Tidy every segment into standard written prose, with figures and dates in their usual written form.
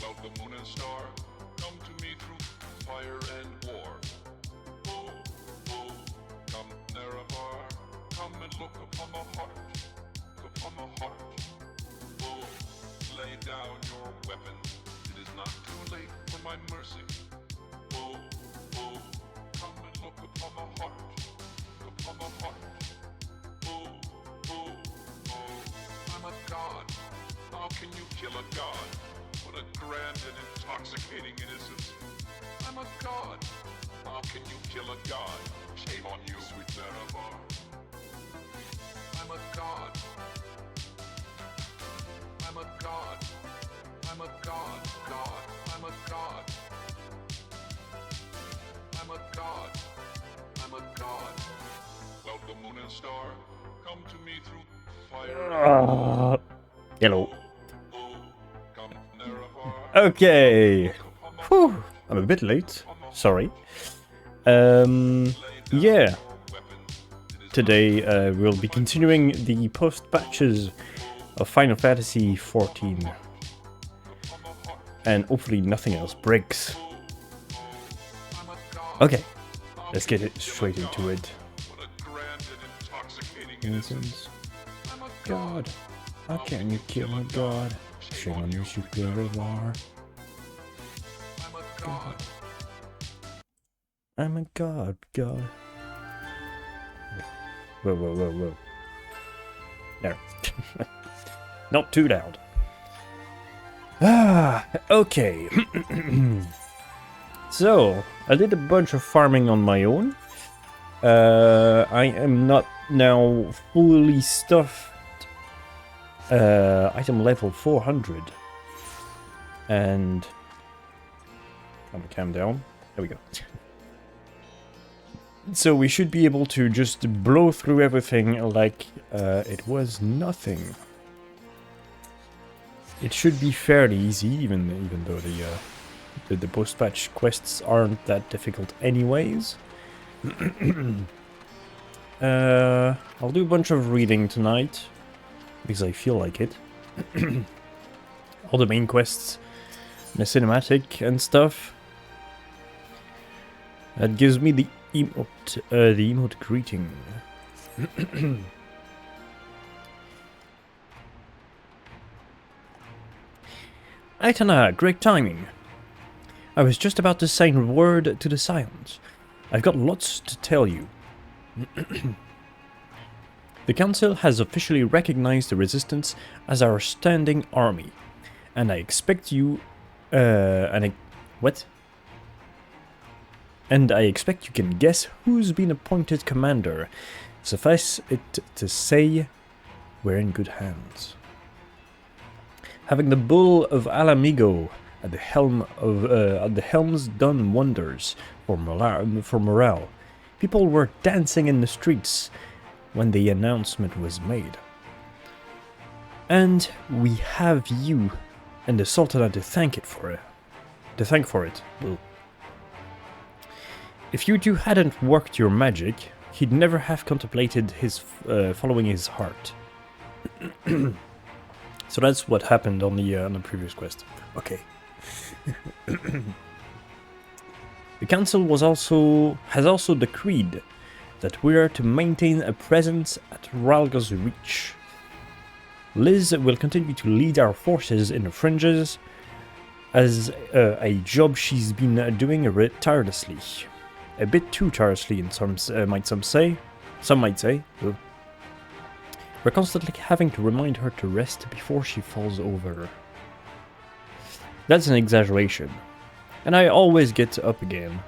Well, the moon and star come to me through fire and war. Oh, oh, come Nerevar, come and look upon the heart, upon the heart. Oh, lay down your weapons, it is not too late for my mercy. Oh, oh, come and look upon the heart, upon the heart. Oh, oh, oh, I'm a god. How can you kill a god? What a grand and intoxicating innocence. I'm a god. How can you kill a god? Shame on you, sweet Nerevar. I'm a god. I'm a god. I'm a god. God. I'm a god. I'm a god. I'm a god. Well, the moon and star come to me through fire. Hello. Okay. Whew. I'm a bit late. Sorry. Yeah. Today we'll be continuing the post-patches of Final Fantasy XIV. And hopefully nothing else breaks. Okay. Let's get it straight into it. Innocence. God. How can you kill a god? Shame on you, Nerevar. God. I'm a god, God. Whoa, whoa, whoa, whoa. There. Not too loud. Ah, okay. So, I did a bunch of farming on my own. I am not now fully stuffed. Item level 400. And I'm gonna calm down. There we go. So we should be able to just blow through everything like it was nothing. It should be fairly easy, even though the post-patch quests aren't that difficult anyways. I'll do a bunch of reading tonight, because I feel like it. All the main quests, the cinematic and stuff. That gives me the emote greeting. Aitana, great timing. I was just about to say a word to the silence. I've got lots to tell you. The Council has officially recognized the Resistance as our standing army, and I expect you, what? And I expect you can guess who's been appointed commander. Suffice it to say, we're in good hands. Having the Bull of Alamigo at the helm's done wonders for morale. People were dancing in the streets when the announcement was made. And we have you and the Sultanate to thank for it. Well, if you two hadn't worked your magic, he'd never have contemplated his following his heart. So that's what happened on the previous quest. Okay. The Council has also decreed that we are to maintain a presence at Ralga's Reach. Liz will continue to lead our forces in the fringes, as a job she's been doing tirelessly. A bit too tirelessly, in some might say. We're constantly having to remind her to rest before she falls over. That's an exaggeration, and I always get up again.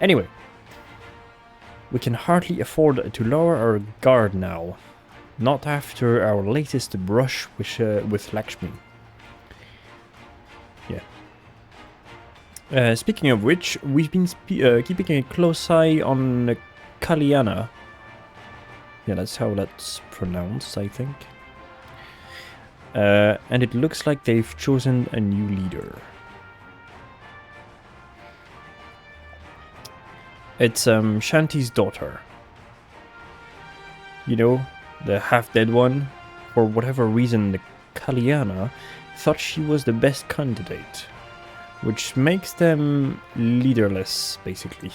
Anyway, we can hardly afford to lower our guard now, not after our latest brush with Lakshmi. Yeah. Speaking of which, we've been keeping a close eye on Kalyana. Yeah, that's how that's pronounced, I think. And it looks like they've chosen a new leader. It's Shanti's daughter. You know, the half-dead one. For whatever reason, the Kalyana thought she was the best candidate. which makes them leaderless, basically.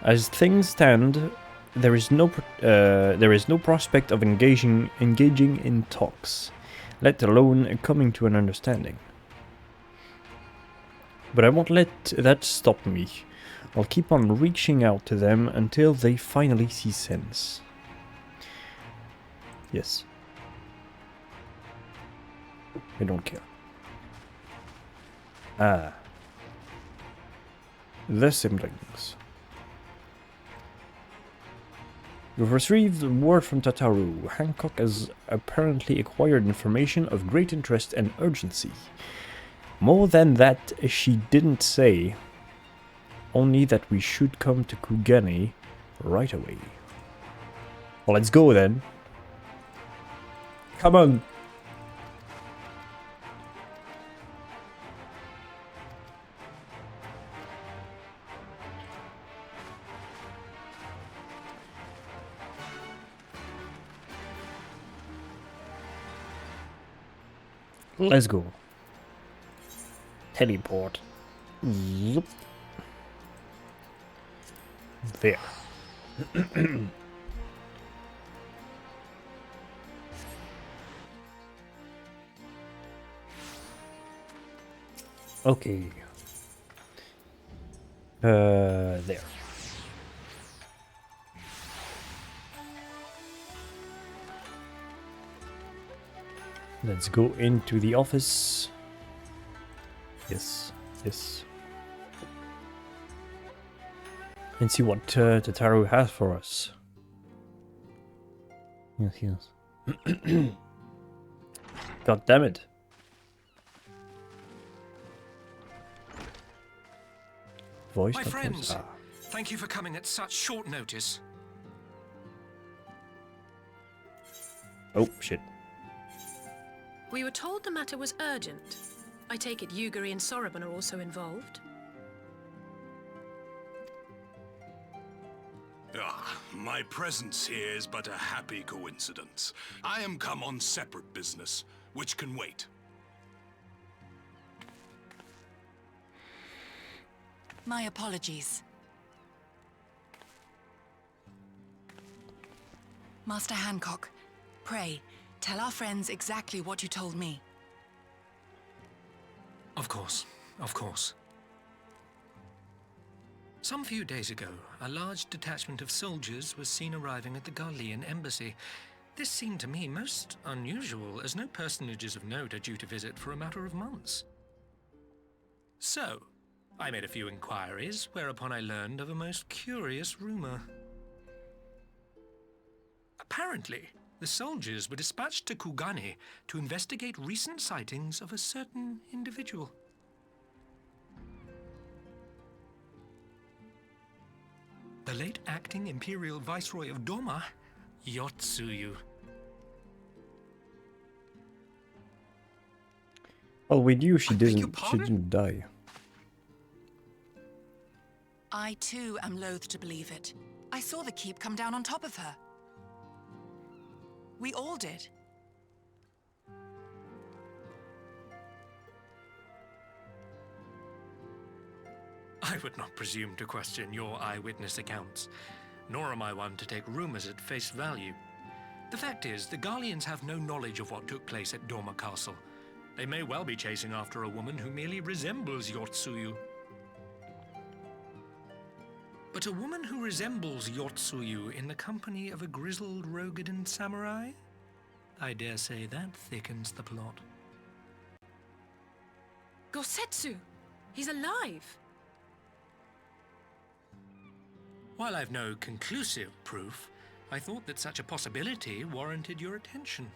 As things stand, there is no prospect of engaging in talks, let alone coming to an understanding. But I won't let that stop me. I'll keep on reaching out to them until they finally see sense. Yes. I don't care. Ah. The siblings. We've received word from Tataru. Hancock has apparently acquired information of great interest and urgency. More than that, she didn't say. Only that we should come to Kugane right away. Well, let's go then. Come on. Let's go. Teleport. Yep. There. Okay. There. Let's go into the office. Yes, yes. And see what Tataru has for us. Yes, yes. God damn it. Voice My controls. friends, thank you for coming at such short notice. Oh, shit. We were told the matter was urgent. I take it Yugiri and Soroban are also involved. My presence here is but a happy coincidence. I am come on separate business, which can wait. My apologies. Master Hancock, pray, tell our friends exactly what you told me. Of course, of course. Some few days ago, a large detachment of soldiers was seen arriving at the Garlean embassy. This seemed to me most unusual, as no personages of note are due to visit for a matter of months. So, I made a few inquiries, whereupon I learned of a most curious rumor. Apparently, the soldiers were dispatched to Kugane to investigate recent sightings of a certain individual. The late acting Imperial Viceroy of Doma, Yotsuyu. Well, we knew she I beg your didn't. She pardon? didn't die. I too am loath to believe it. I saw the keep come down on top of her. We all did. I would not presume to question your eyewitness accounts, nor am I one to take rumors at face value. The fact is, the Garleans have no knowledge of what took place at Doma Castle. They may well be chasing after a woman who merely resembles Yotsuyu. But a woman who resembles Yotsuyu in the company of a grizzled Rogadan samurai? I dare say that thickens the plot. Gosetsu! He's alive! While I've no conclusive proof, I thought that such a possibility warranted your attention.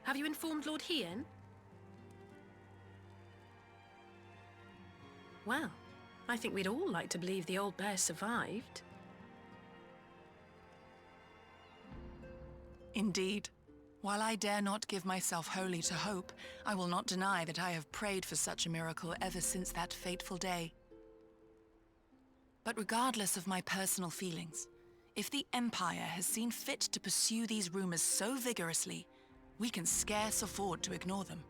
Have you informed Lord Hien? Well, I think we'd all like to believe the old bear survived. Indeed. While I dare not give myself wholly to hope, I will not deny that I have prayed for such a miracle ever since that fateful day. But regardless of my personal feelings, if the Empire has seen fit to pursue these rumors so vigorously, We can scarce afford to ignore them.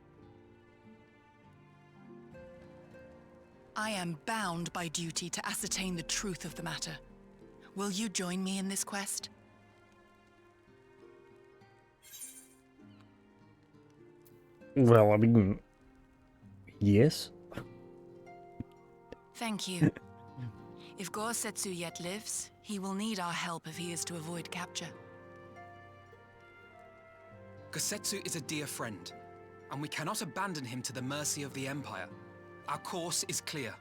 I am bound by duty to ascertain the truth of the matter. Will you join me in this quest? Well, I mean, yes. Thank you. If Gosetsu yet lives, he will need our help if he is to avoid capture. Gosetsu is a dear friend, and we cannot abandon him to the mercy of the Empire. Our course is clear.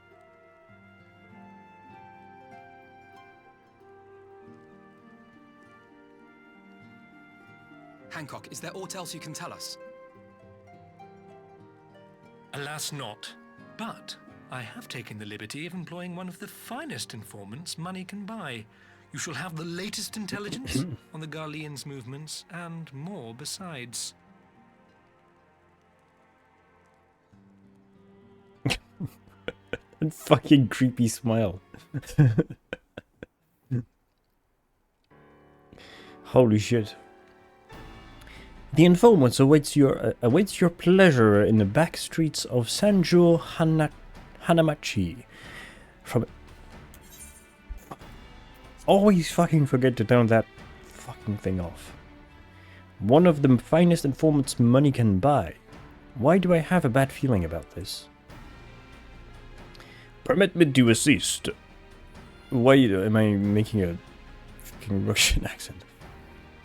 Hancock, is there aught else you can tell us? Alas not. But I have taken the liberty of employing one of the finest informants money can buy. You shall have the latest intelligence on the Garlean's movements, and more besides. That fucking creepy smile. Holy shit. The informant awaits your pleasure in the back streets of Sanjo Hanamachi. From always fucking forget to turn that fucking thing off. One of the finest informants money can buy. Why do I have a bad feeling about this? Permit me to assist. Why am I making a fucking Russian accent?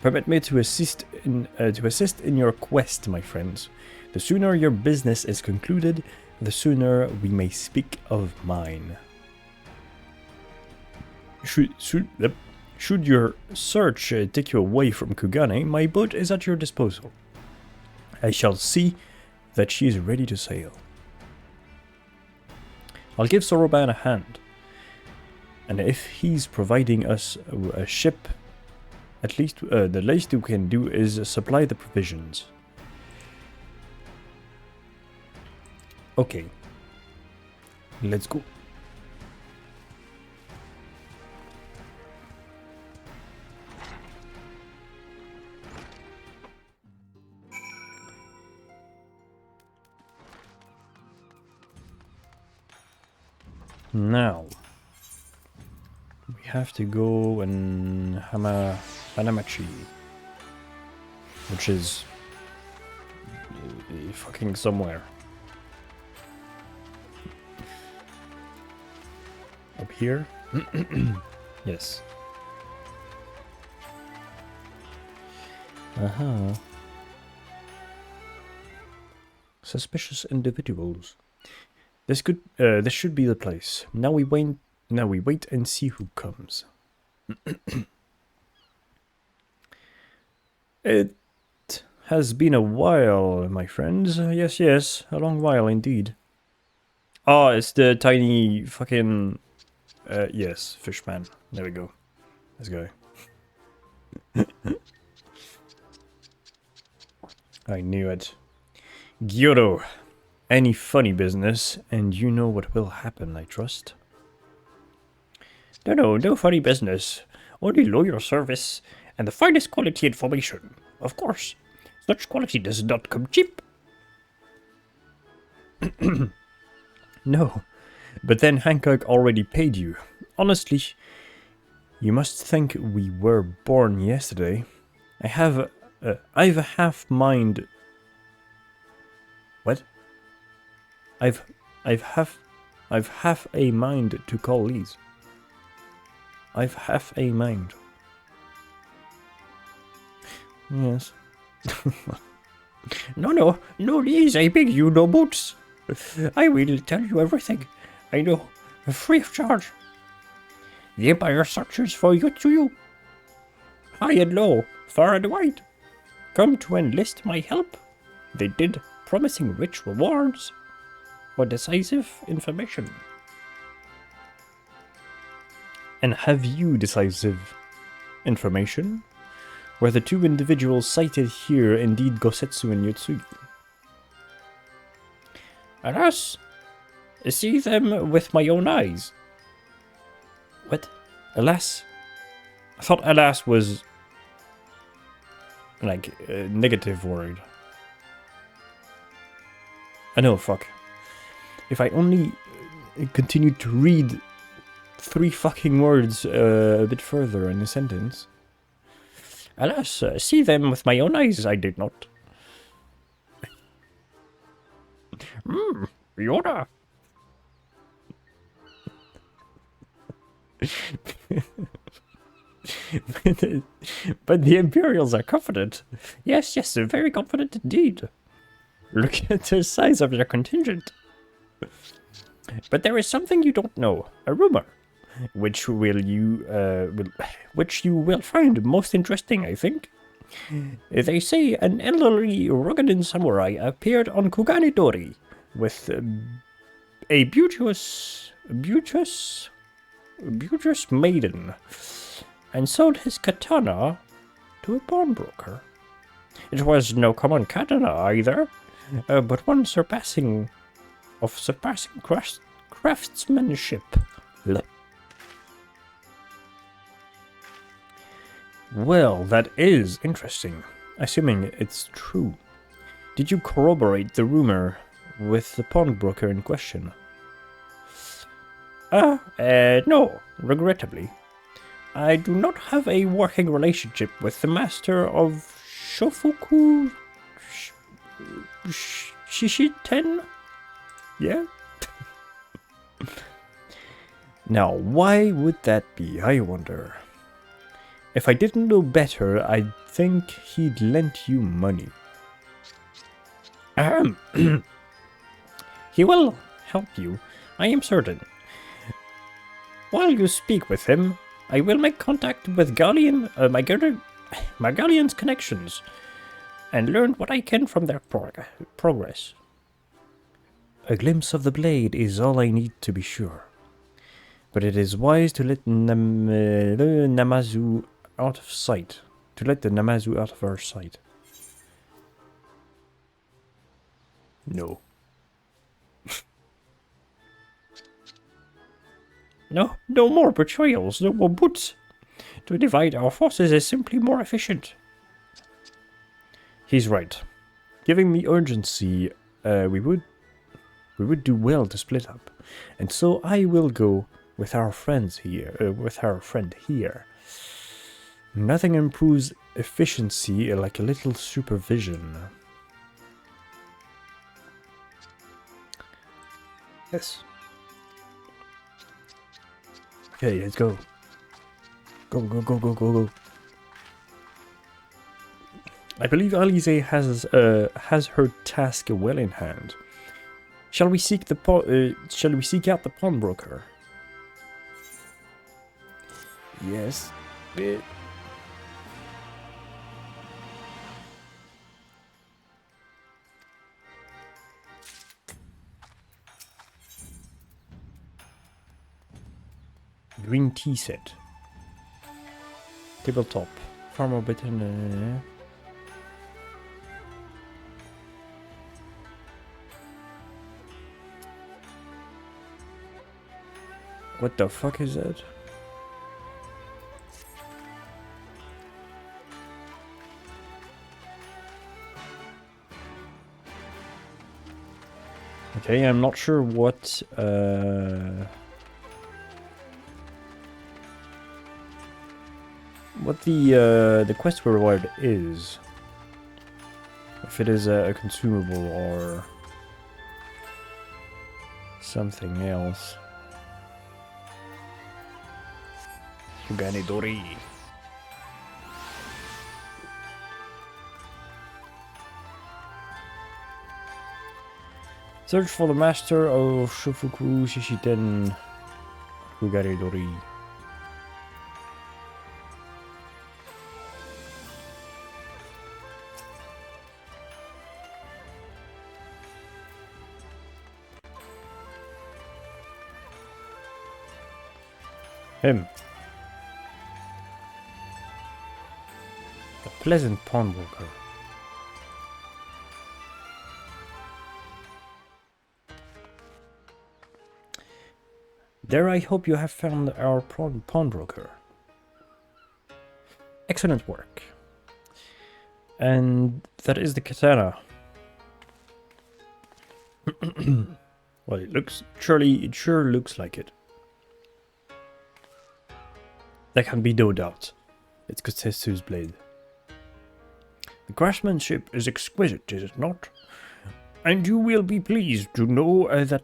Permit me to assist in your quest, my friends. The sooner your business is concluded, the sooner we may speak of mine. Should your search take you away from Kugane, my boat is at your disposal. I shall see that she is ready to sail. I'll give Soroban a hand, and if he's providing us a ship, at least the least we can do is supply the provisions. Okay, let's go. Now, we have to go in Hanamachi, which is fucking somewhere. Up here? Yes. Uh-huh. Suspicious individuals. This should be the place. Now we wait and see who comes. It has been a while, my friends. Yes, a long while indeed. Oh, it's the tiny fucking yes, fishman. There we go. Let's go. I knew it. Gyoro. Any funny business, and you know what will happen, I trust. No funny business. Only loyal service and the finest quality information. Of course, such quality does not come cheap. No, but then Hancock already paid you. Honestly, you must think we were born yesterday. I've a half mind. What? I've half a mind to call Lee's. I've half a mind. Yes. No, Lee's, I beg you, no boots. I will tell you everything. I know, free of charge. The Empire searches for you. High and low, far and wide. Come to enlist my help. They did, promising rich rewards for decisive information. And have you decisive information? Were the two individuals cited here indeed Gosetsu and Yotsugi? Alas, I see them with my own eyes. What? Alas? I thought alas was like a negative word. I know, fuck. If I only continued to read 3 fucking words a bit further in a sentence. Alas, see them with my own eyes, I did not. Yoda. But the Imperials are confident. Yes, they're very confident indeed. Look at the size of their contingent. But there is something you don't know. A rumor. Which you will find most interesting, I think. They say an elderly Rogadan samurai appeared on Kuganidori with a beauteous maiden, and sold his katana to a pawnbroker. It was no common katana either, but one surpassing craftsmanship. Well, that is interesting, assuming it's true. Did you corroborate the rumor with the pawnbroker in question? No, regrettably. I do not have a working relationship with the master of Shofuku Shishiten? Yeah? Now, why would that be, I wonder? If I didn't know better, I'd think he'd lent you money. He will help you, I am certain. While you speak with him, I will make contact with my Galleon's connections, and learn what I can from their progress. A glimpse of the blade is all I need to be sure. But it is wise to let Namazu out of sight. To let the Namazu out of our sight. No. No more betrayals, no more boots. To divide our forces is simply more efficient. He's right. Given the urgency, we would do well to split up. And so I will go with our friends here, with our friend here. Nothing improves efficiency like a little supervision. Yes. Okay, let's go. Go. I believe Alize has her task well in hand. Shall we seek out the pawnbroker? Yes. Green tea set. Tabletop. Farmer button. What the fuck is that? Okay, I'm not sure what the quest reward is. If it is a consumable or something else. Suganidori. Search for the master of Shofuku Shishiten Kugaridori. Him. A pleasant pawnbroker. There, I hope you have found our pawnbroker. Excellent work. And that is the katana. Well, it sure looks like it. There can be no doubt. It's Gosetsu's blade. The craftsmanship is exquisite, is it not? And you will be pleased to know that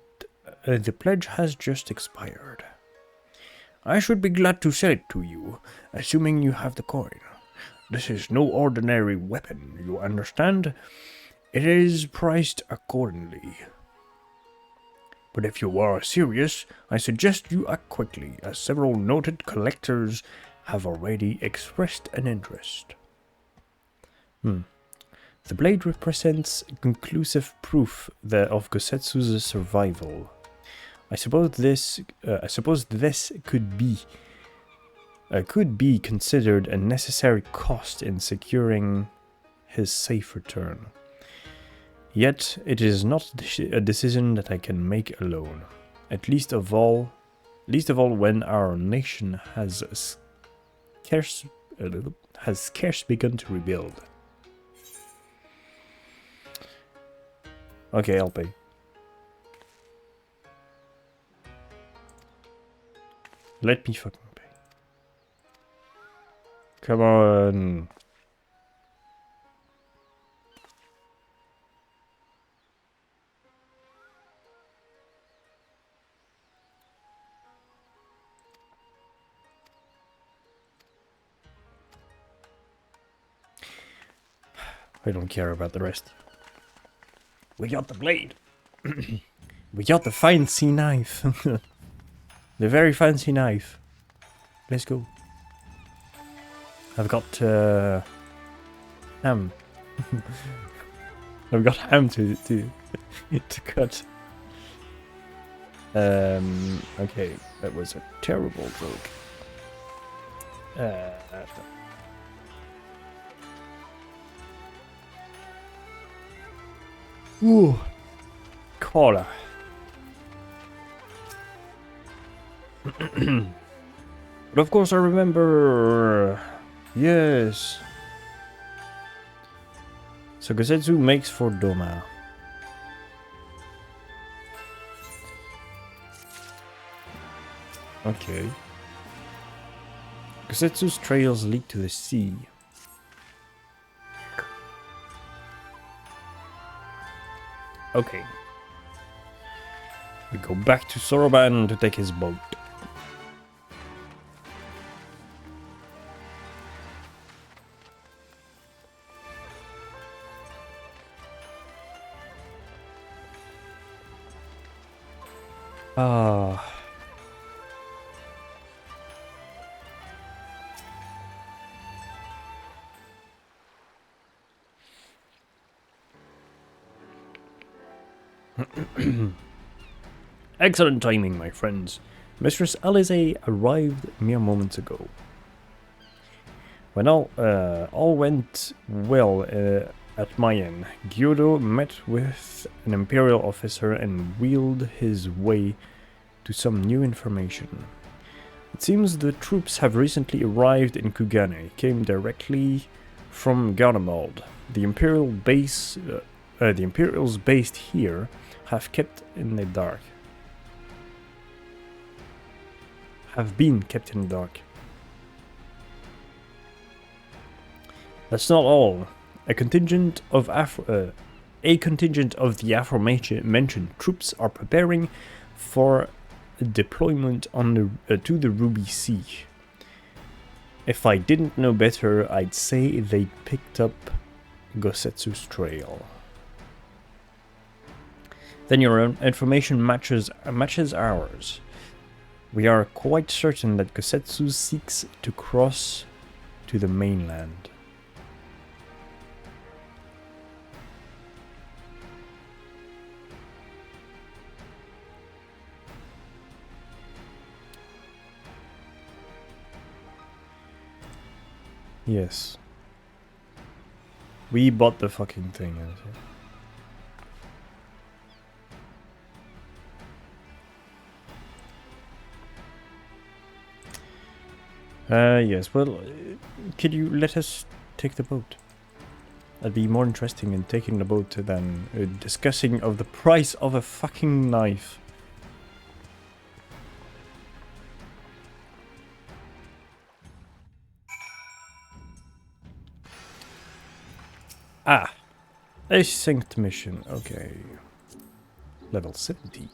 the pledge has just expired. I should be glad to sell it to you, assuming you have the coin. This is no ordinary weapon, you understand? It is priced accordingly. But if you are serious, I suggest you act quickly, as several noted collectors have already expressed an interest. The blade represents conclusive proof of Gosetsu's survival. I suppose this could be considered a necessary cost in securing his safe return. Yet it is not a decision that I can make alone. At least of all when our nation has scarce begun to rebuild. Okay, I'll pay. Let me fucking pay. Come on. I don't care about the rest. We got the blade. We got the fancy knife. The very fancy knife. Let's go. I've got ham. I've got ham to cut. Okay, that was a terrible joke. Ooh, cola. But of course I remember. Yes. So Gosetsu makes for Doma. Okay. Gosetsu's trails lead to the sea. Okay. We go back to Soroban to take his boat. Ah. Excellent timing, my friends. Mistress Alize arrived mere moments ago. When all went well at Mayan, Gyudo met with an imperial officer and wheeled his way to some new information. It seems the troops have recently arrived in Kugane, came directly from Garlemald. The Imperials based here have been kept in the dark. That's not all. A contingent of the aforementioned troops are preparing for deployment on to the Ruby Sea. If I didn't know better, I'd say they picked up Gosetsu's trail. Then your own information matches ours. We are quite certain that Gosetsu seeks to cross to the mainland. Yes. We bought the fucking thing. Yes, well, could you let us take the boat? That'd be more interesting in taking the boat than discussing of the price of a fucking knife. Ah, a synced mission. Okay, level 70.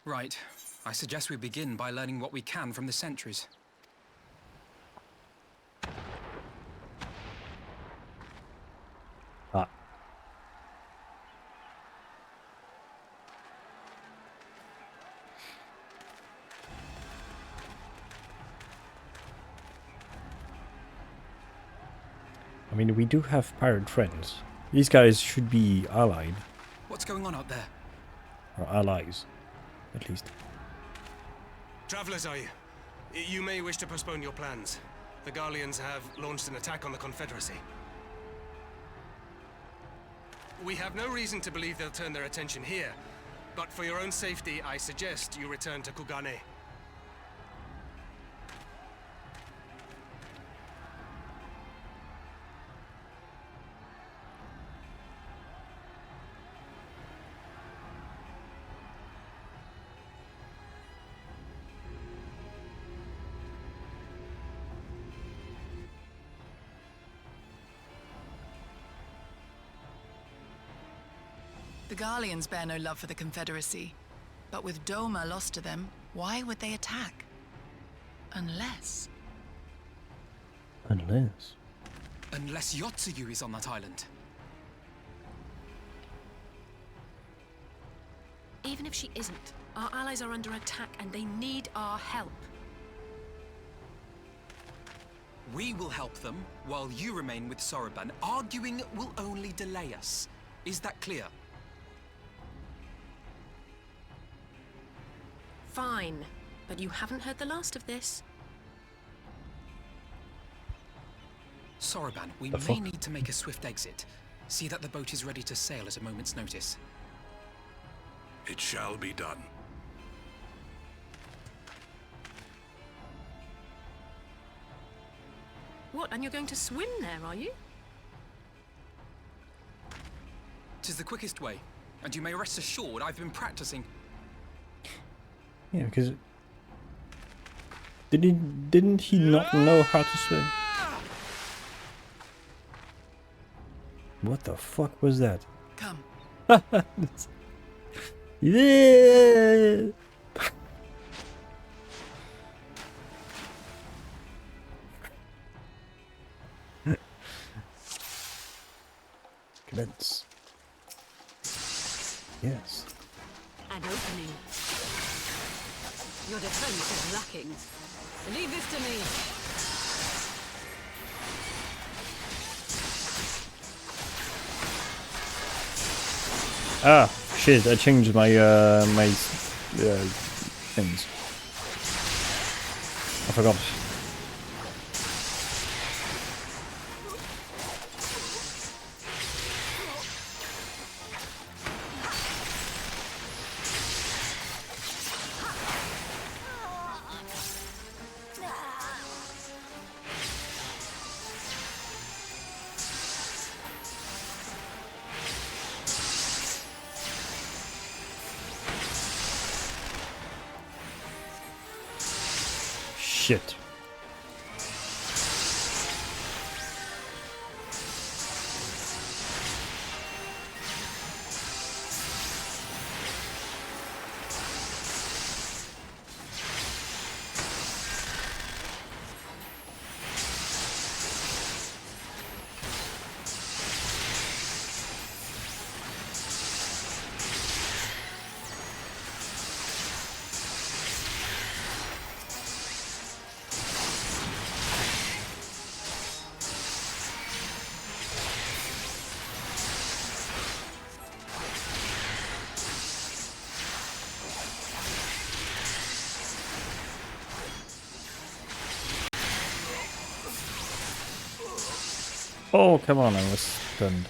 Right. I suggest we begin by learning what we can from the sentries. Ah. I mean, we do have pirate friends. These guys should be allied. What's going on out there? Or allies, at least. Travelers, are you? You may wish to postpone your plans. The Garleans have launched an attack on the Confederacy. We have no reason to believe they'll turn their attention here, but for your own safety, I suggest you return to Kugane. The Garleans bear no love for the Confederacy, but with Doma lost to them, why would they attack? Unless... Unless... Unless Yotsuyu is on that island. Even if she isn't, our allies are under attack and they need our help. We will help them, while you remain with Soroban. Arguing will only delay us. Is that clear? Fine, but you haven't heard the last of this. Soroban, we The may fuck? need to make a swift exit. See that the boat is ready to sail at a moment's notice. It shall be done. What, and you're going to swim there, are you? 'Tis the quickest way, and you may rest assured I've been practicing. Yeah, because... Didn't he not know how to swim? What the fuck was that? Come. Yeah! Commence. Yes. An opening. Your defense is lacking. Leave this to me. Ah, shit! I changed my things. I forgot. Shit. Oh, come on, I was stunned.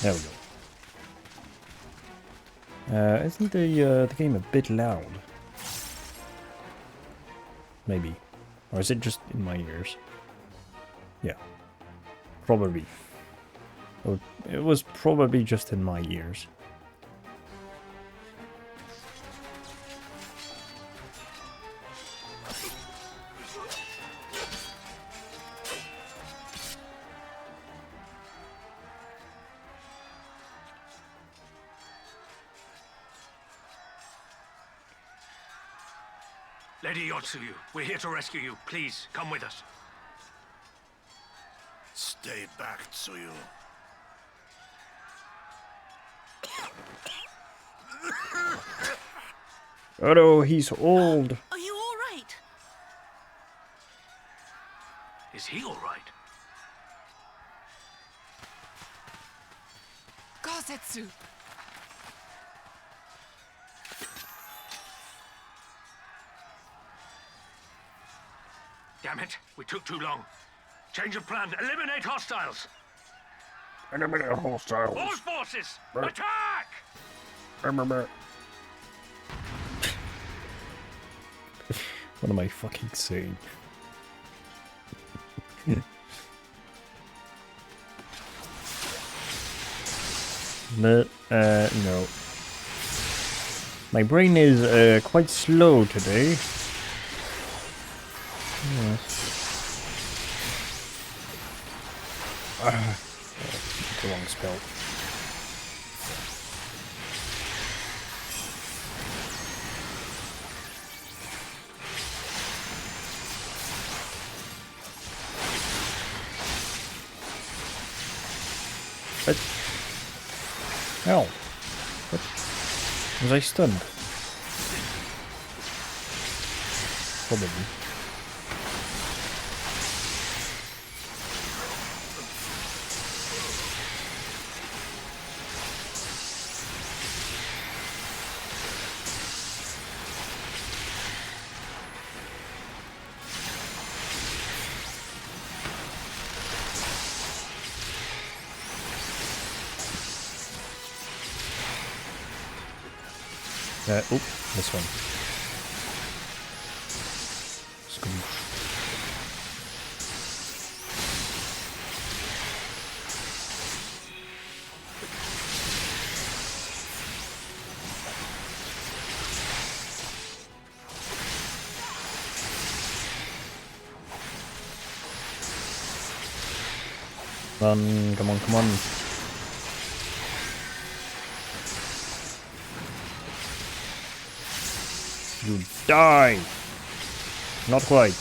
There we go. Isn't the game a bit loud? Maybe. Or is it just in my ears? Yeah. Probably. Or it was probably just in my ears. Lady Yotsuyu, we're here to rescue you. Please, come with us. Stay back, Tsuyu. Oh no, he's old. Are you all right? Is he all right? Gosetsu! Damn it, we took too long. Change of plan. Eliminate hostiles. Eliminate hostiles. All forces, attack! What am I fucking saying? No. My brain is quite slow today. Yes. The wrong spell. What? Hell. What? Was I stunned? Probably. Oop, this one. Scooch. Run, come on, come on. You die! Not quite.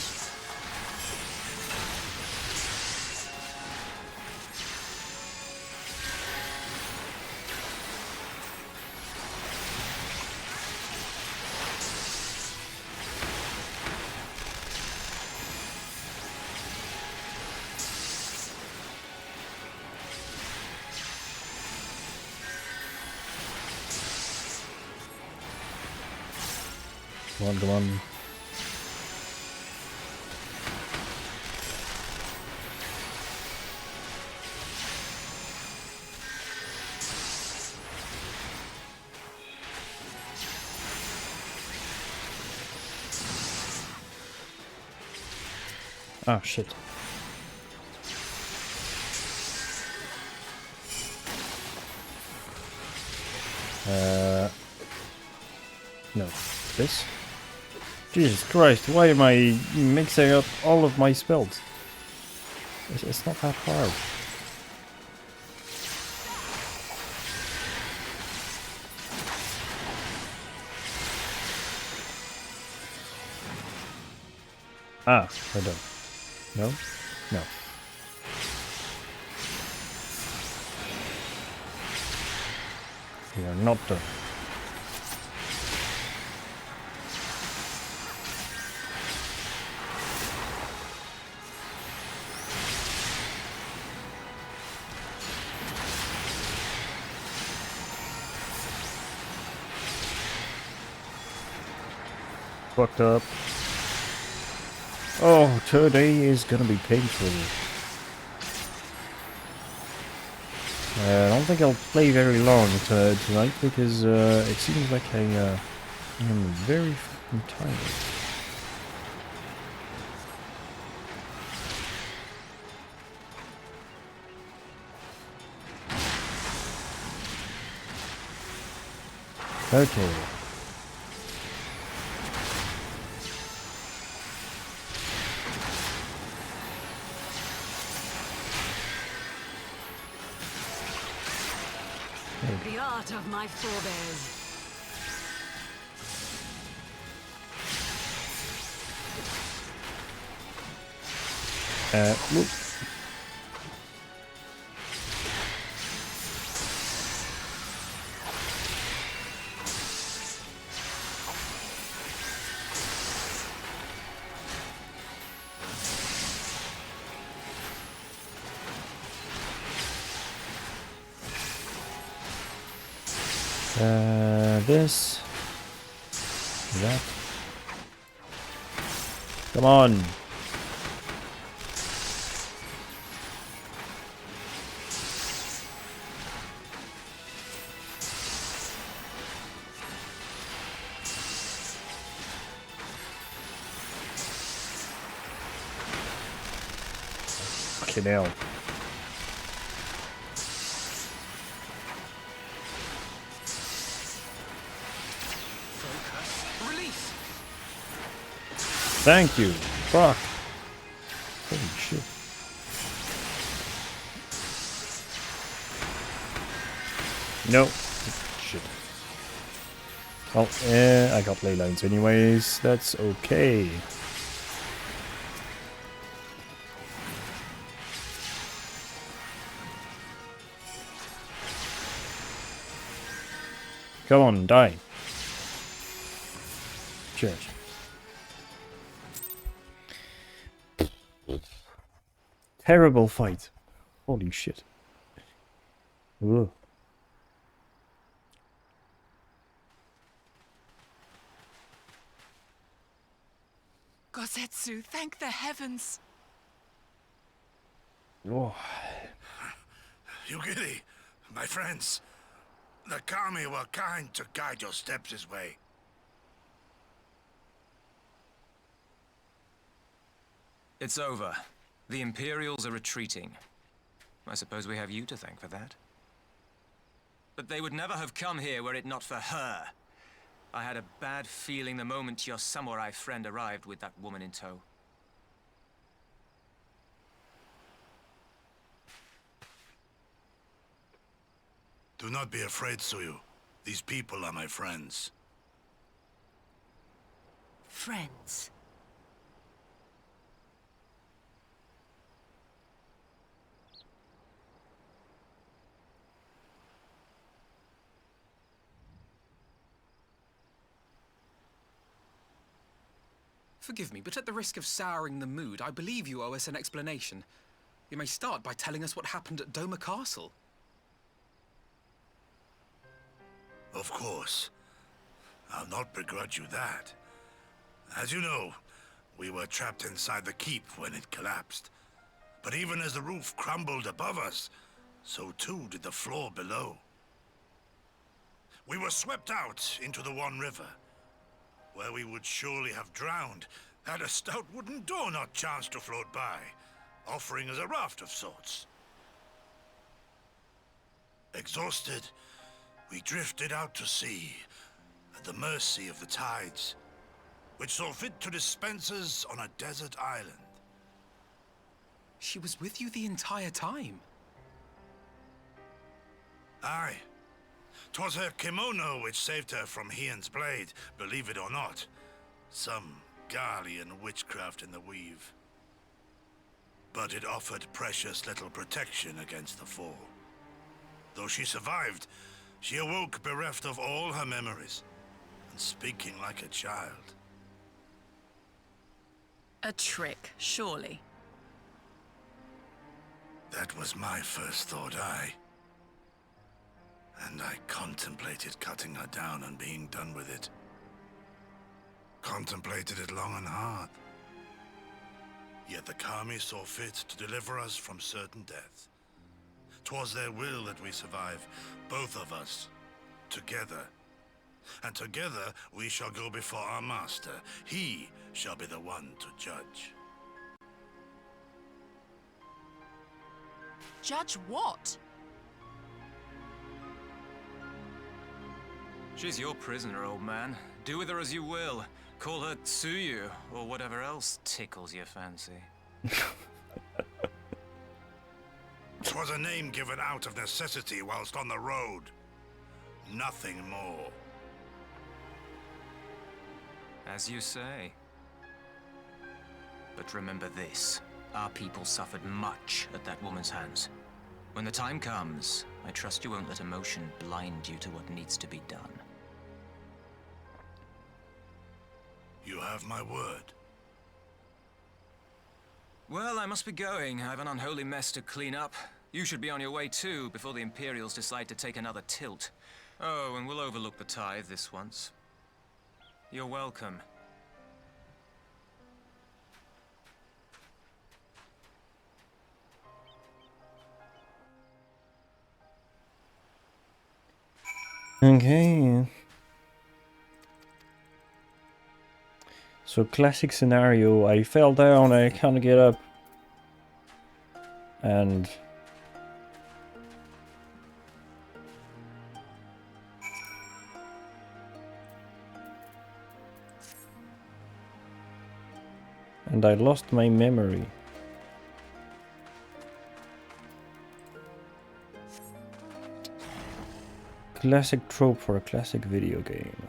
Come on, come on. Ah, shit. No. This? Jesus Christ, why am I mixing up all of my spells? It's not that hard. Ah, we're done. No? No. We are not done. Fucked up. Oh, today is gonna be painful. I don't think I'll play very long tonight because it seems like I am very fucking tired. Okay. The art of my forebears. Whoop. This. That. Come on. Fucking hell. Thank you. Fuck. Holy shit. No. Shit. Well, I got ley lines anyways. That's okay. Come on, die. Cheers. Terrible fight. Holy shit. Ugh. Gosetsu, thank the heavens. Oh. Yugiri, my friends, the Kami were kind to guide your steps this way. It's over. The Imperials are retreating. I suppose we have you to thank for that. But they would never have come here were it not for her. I had a bad feeling the moment your samurai friend arrived with that woman in tow. Do not be afraid, Suyu. These people are my friends. Friends. Forgive me, but at the risk of souring the mood, I believe you owe us an explanation. You may start by telling us what happened at Doma Castle. Of course. I'll not begrudge you that. As you know, we were trapped inside the keep when it collapsed. But even as the roof crumbled above us, so too did the floor below. We were swept out into the One River, where we would surely have drowned had a stout wooden door not chanced to float by, offering us a raft of sorts. Exhausted, we drifted out to sea, at the mercy of the tides, which saw fit to dispense us on a desert island. She was with you the entire time? Aye. 'Twas her kimono which saved her from Hien's blade, believe it or not. Some Garlean witchcraft in the weave. But it offered precious little protection against the fall. Though she survived, she awoke bereft of all her memories, and speaking like a child. A trick, surely. That was my first thought, aye. And I contemplated cutting her down and being done with it. Contemplated it long and hard. Yet the Kami saw fit to deliver us from certain death. 'Twas their will that we survive, both of us, together. And together we shall go before our master. He shall be the one to judge. Judge what? She's your prisoner, old man. Do with her as you will. Call her Tsuyu, or whatever else tickles your fancy. 'Twas a name given out of necessity whilst on the road. Nothing more. As you say. But remember this. Our people suffered much at that woman's hands. When the time comes, I trust you won't let emotion blind you to what needs to be done. You have my word. Well, I must be going. I have an unholy mess to clean up. You should be on your way too, before the Imperials decide to take another tilt. Oh, and we'll overlook the tithe this once. You're welcome. Okay. So classic scenario, I fell down, I can't get up. And I lost my memory. Classic trope for a classic video game.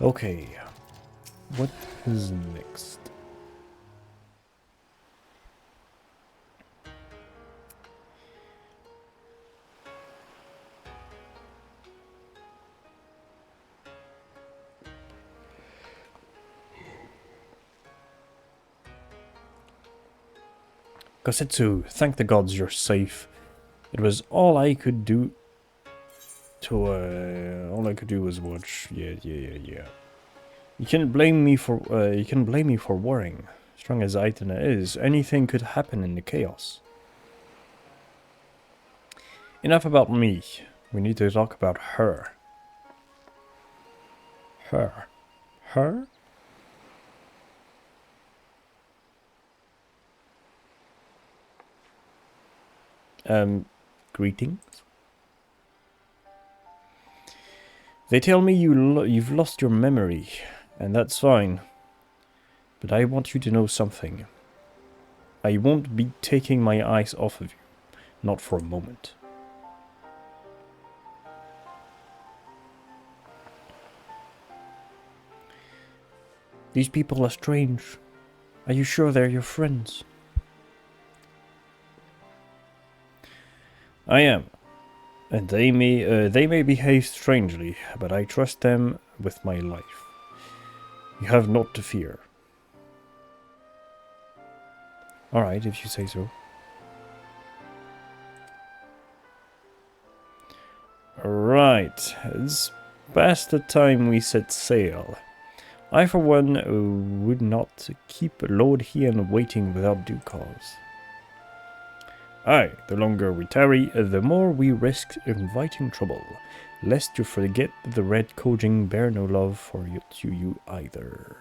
Okay, what is next? Kosetsu, thank the gods you're safe. It was all I could do to, all I could do was watch. Yeah. You can blame me for, worrying. Strong as Aitana is, anything could happen in the chaos. Enough about me. We need to talk about her. Her? Greetings. They tell me you've lost your memory, and that's fine. But I want you to know something. I won't be taking my eyes off of you. Not for a moment. These people are strange. Are you sure they're your friends? I am. And they may behave strangely, but I trust them with my life. You have naught to fear. Alright, if you say so. Right, it's past the time we set sail. I, for one, would not keep Lord Hien waiting without due cause. Aye, the longer we tarry, the more we risk inviting trouble, lest you forget that the Red Kojing bear no love for you either.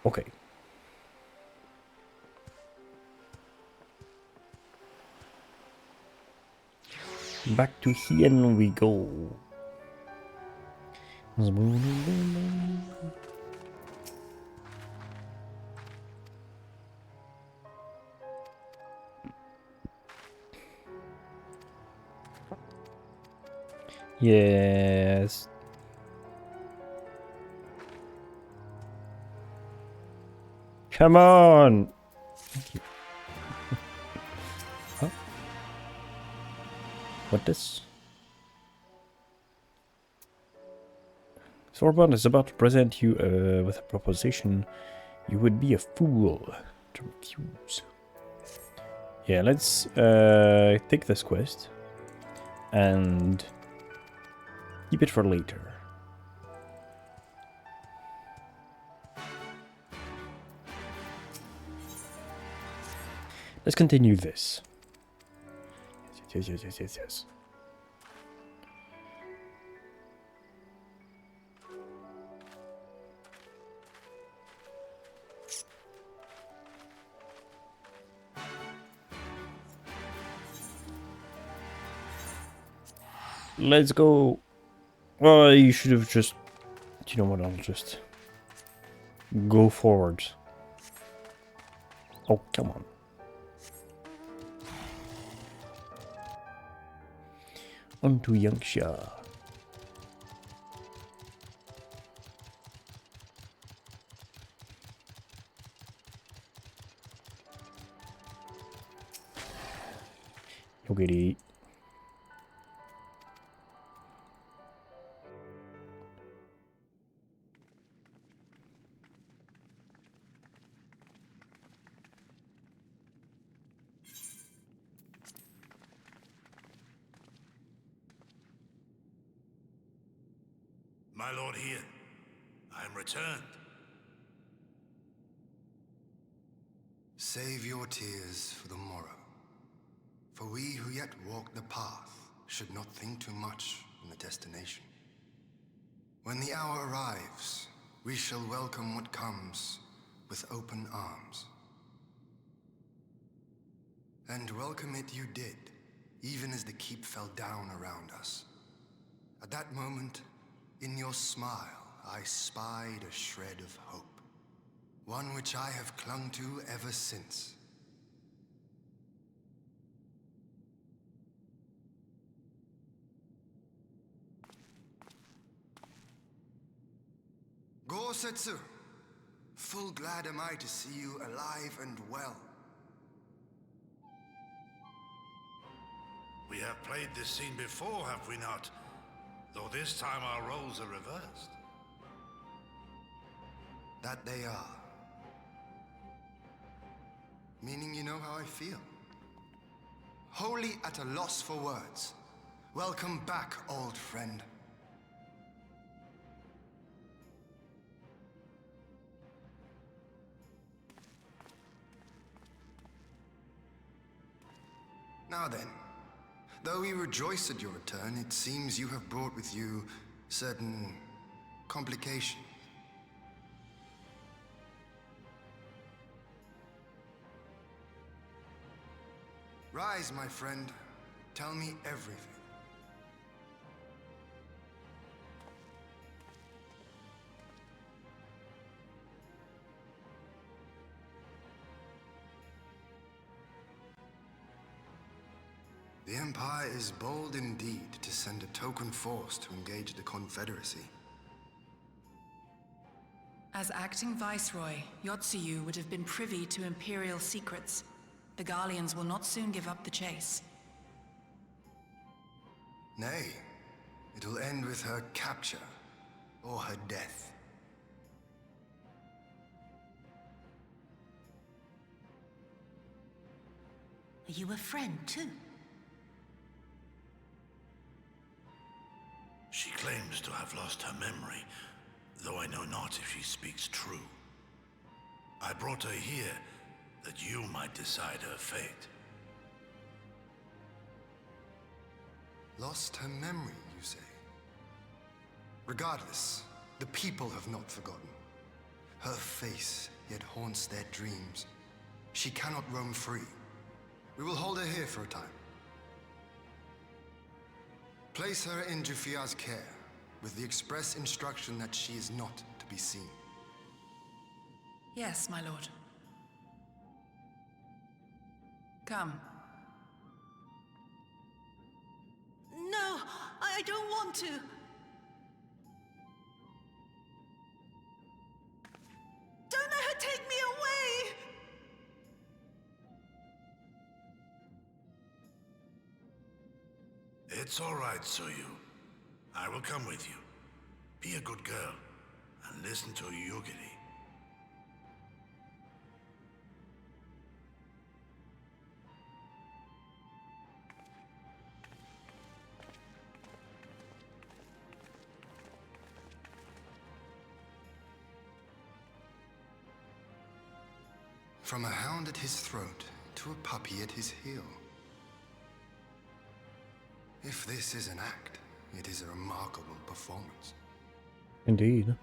Okay. Back to Hien we go. Yes. Come on. Thank you. Huh? What this? Sorbonne is about to present you with a proposition. You would be a fool to refuse. Yeah, let's take this quest and keep it for later. Let's continue this. Yes. Let's go. Oh, you should have just... You know what, I'll just... go forward. Oh, come on. On to Yangsha. Okay. My lord here, I am returned. Save your tears for the morrow. For we who yet walk the path should not think too much on the destination. When the hour arrives, we shall welcome what comes with open arms. And welcome it you did, even as the keep fell down around us. At that moment, in your smile, I spied a shred of hope. One which I have clung to ever since. Gosetsu, full glad am I to see you alive and well. We have played this scene before, have we not? Though this time our roles are reversed. That they are. Meaning you know how I feel. Wholly at a loss for words. Welcome back, old friend. Now then, though we rejoice at your return, it seems you have brought with you certain complications. Rise, my friend. Tell me everything. The Empire is bold indeed to send a token force to engage the Confederacy. As acting Viceroy, Yotsuyu would have been privy to Imperial secrets. The Garleans will not soon give up the chase. Nay, it will end with her capture, or her death. Are you a friend, too? She claims to have lost her memory, though I know not if she speaks true. I brought her here that you might decide her fate. Lost her memory, you say? Regardless, the people have not forgotten. Her face yet haunts their dreams. She cannot roam free. We will hold her here for a time. Place her in Jufia's care, with the express instruction that she is not to be seen. Yes, my lord. Come. No, I don't want to. Don't let her take me away! It's all right, Suyu. I will come with you. Be a good girl, and listen to Yugiri. From a hound at his throat to a puppy at his heel. If this is an act, it is a remarkable performance. Indeed.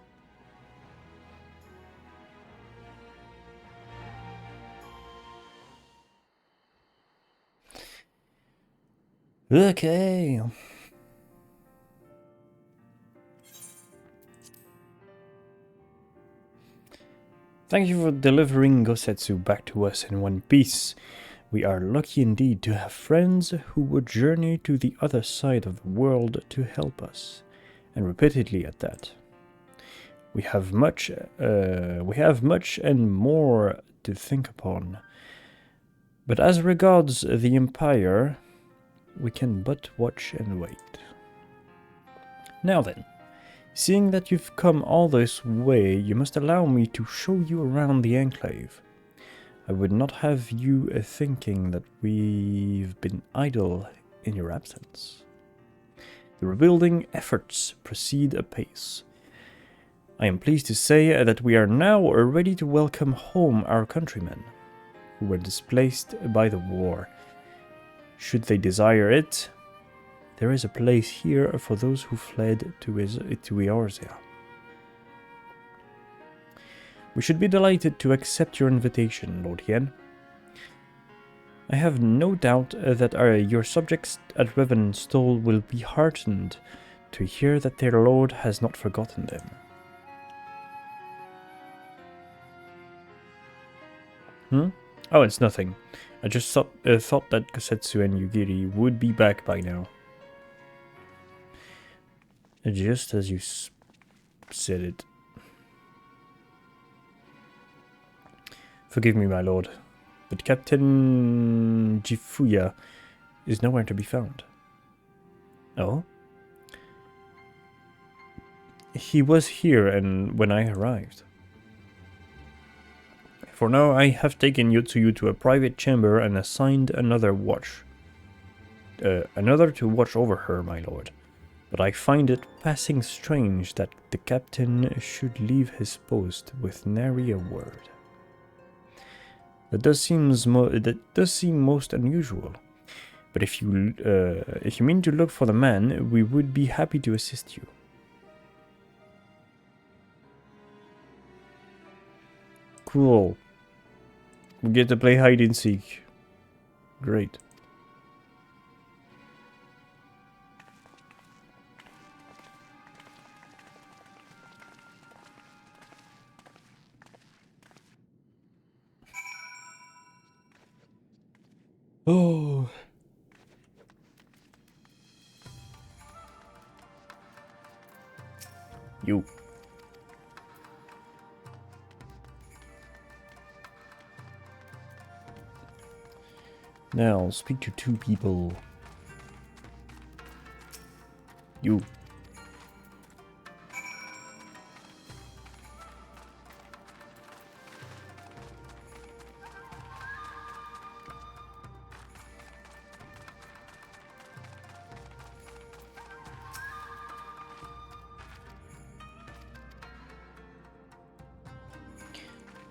Okay. Thank you for delivering Gosetsu back to us in one piece. We are lucky indeed to have friends who would journey to the other side of the world to help us, and repeatedly at that. We have much and more to think upon. But as regards the Empire, we can but watch and wait. Now then, seeing that you've come all this way, you must allow me to show you around the Enclave. I would not have you thinking that we've been idle in your absence. The rebuilding efforts proceed apace. I am pleased to say that we are now ready to welcome home our countrymen, who were displaced by the war. Should they desire it, there is a place here for those who fled to Eorzea. We should be delighted to accept your invitation, Lord Hien. I have no doubt that your subjects at Revenstall will be heartened to hear that their lord has not forgotten them. Oh, it's nothing. I just thought that Gosetsu and Yugiri would be back by now. Just as you said it. Forgive me, my lord, but Captain Jifuya is nowhere to be found. Oh? He was here and when I arrived. For now, I have taken Yotsuyu to a private chamber and assigned another to watch over her, my lord. But I find it passing strange that the captain should leave his post with nary a word. That does seem most unusual. But if you mean to look for the man, we would be happy to assist you. Cool. We get to play hide and seek. Great. Oh. You. Now, I'll speak to two people. You.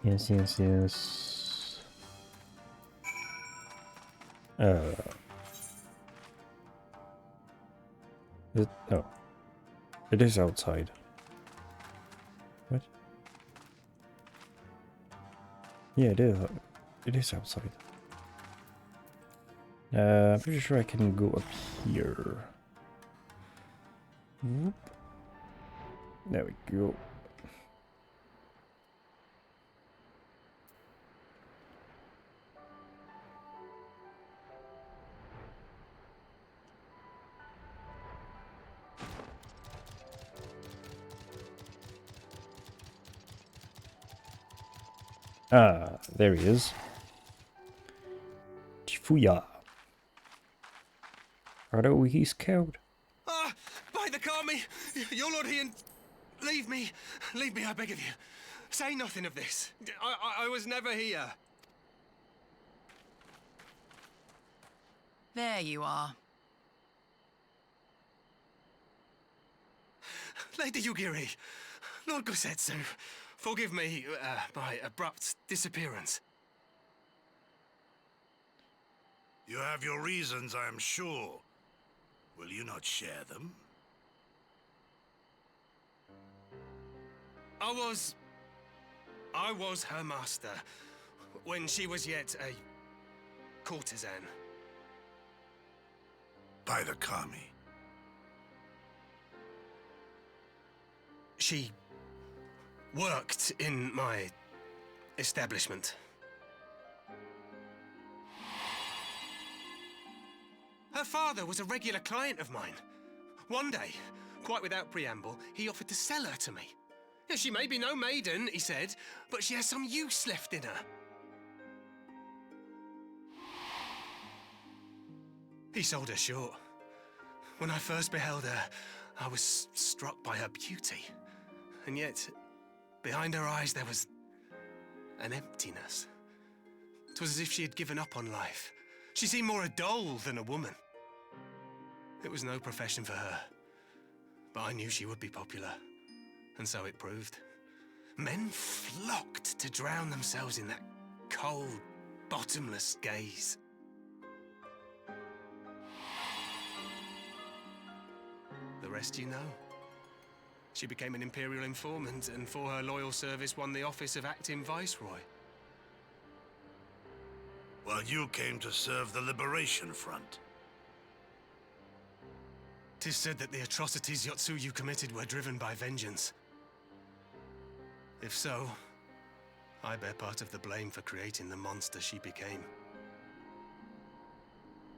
Yes, yes, yes. Oh. It is outside. What? Yeah, it is. It is outside. I'm pretty sure I can go up here. Whoop. There we go. Ah, there he is. Chifuya. Although he's cowed. Ah! By the Kami! Your Lord Hien! Leave me! Leave me, I beg of you. Say nothing of this. I was never here. There you are. Lady Yugiri, Lord Gosetsu, forgive me my abrupt disappearance. You have your reasons, I am sure. Will you not share them? I was her master when she was yet a courtesan. By the Kami. She worked in my establishment. Her father was a regular client of mine. One day, quite without preamble, he offered to sell her to me. Yeah, she may be no maiden, he said, but she has some use left in her. He sold her short. When I first beheld her, I was struck by her beauty. And yet, behind her eyes there was an emptiness. It was as if she had given up on life. She seemed more a doll than a woman. It was no profession for her, but I knew she would be popular, and so it proved. Men flocked to drown themselves in that cold, bottomless gaze. The rest you know. She became an Imperial informant, and for her loyal service won the office of acting Viceroy. While you came to serve the Liberation Front. 'Tis said that the atrocities Yotsuyu committed were driven by vengeance. If so, I bear part of the blame for creating the monster she became.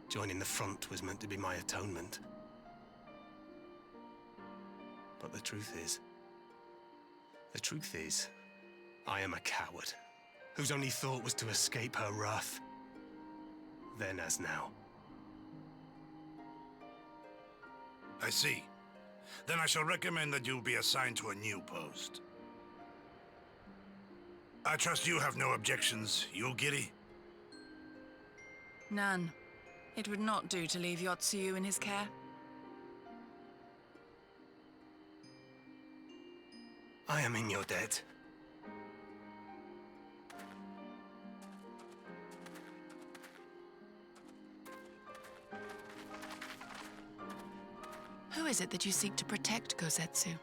Joining the front was meant to be my atonement. But the truth is, I am a coward, whose only thought was to escape her wrath, then as now. I see. Then I shall recommend that you be assigned to a new post. I trust you have no objections, Yugiri? None. It would not do to leave Yotsuyu in his care. I am in your debt. Who is it that you seek to protect, Gosetsu?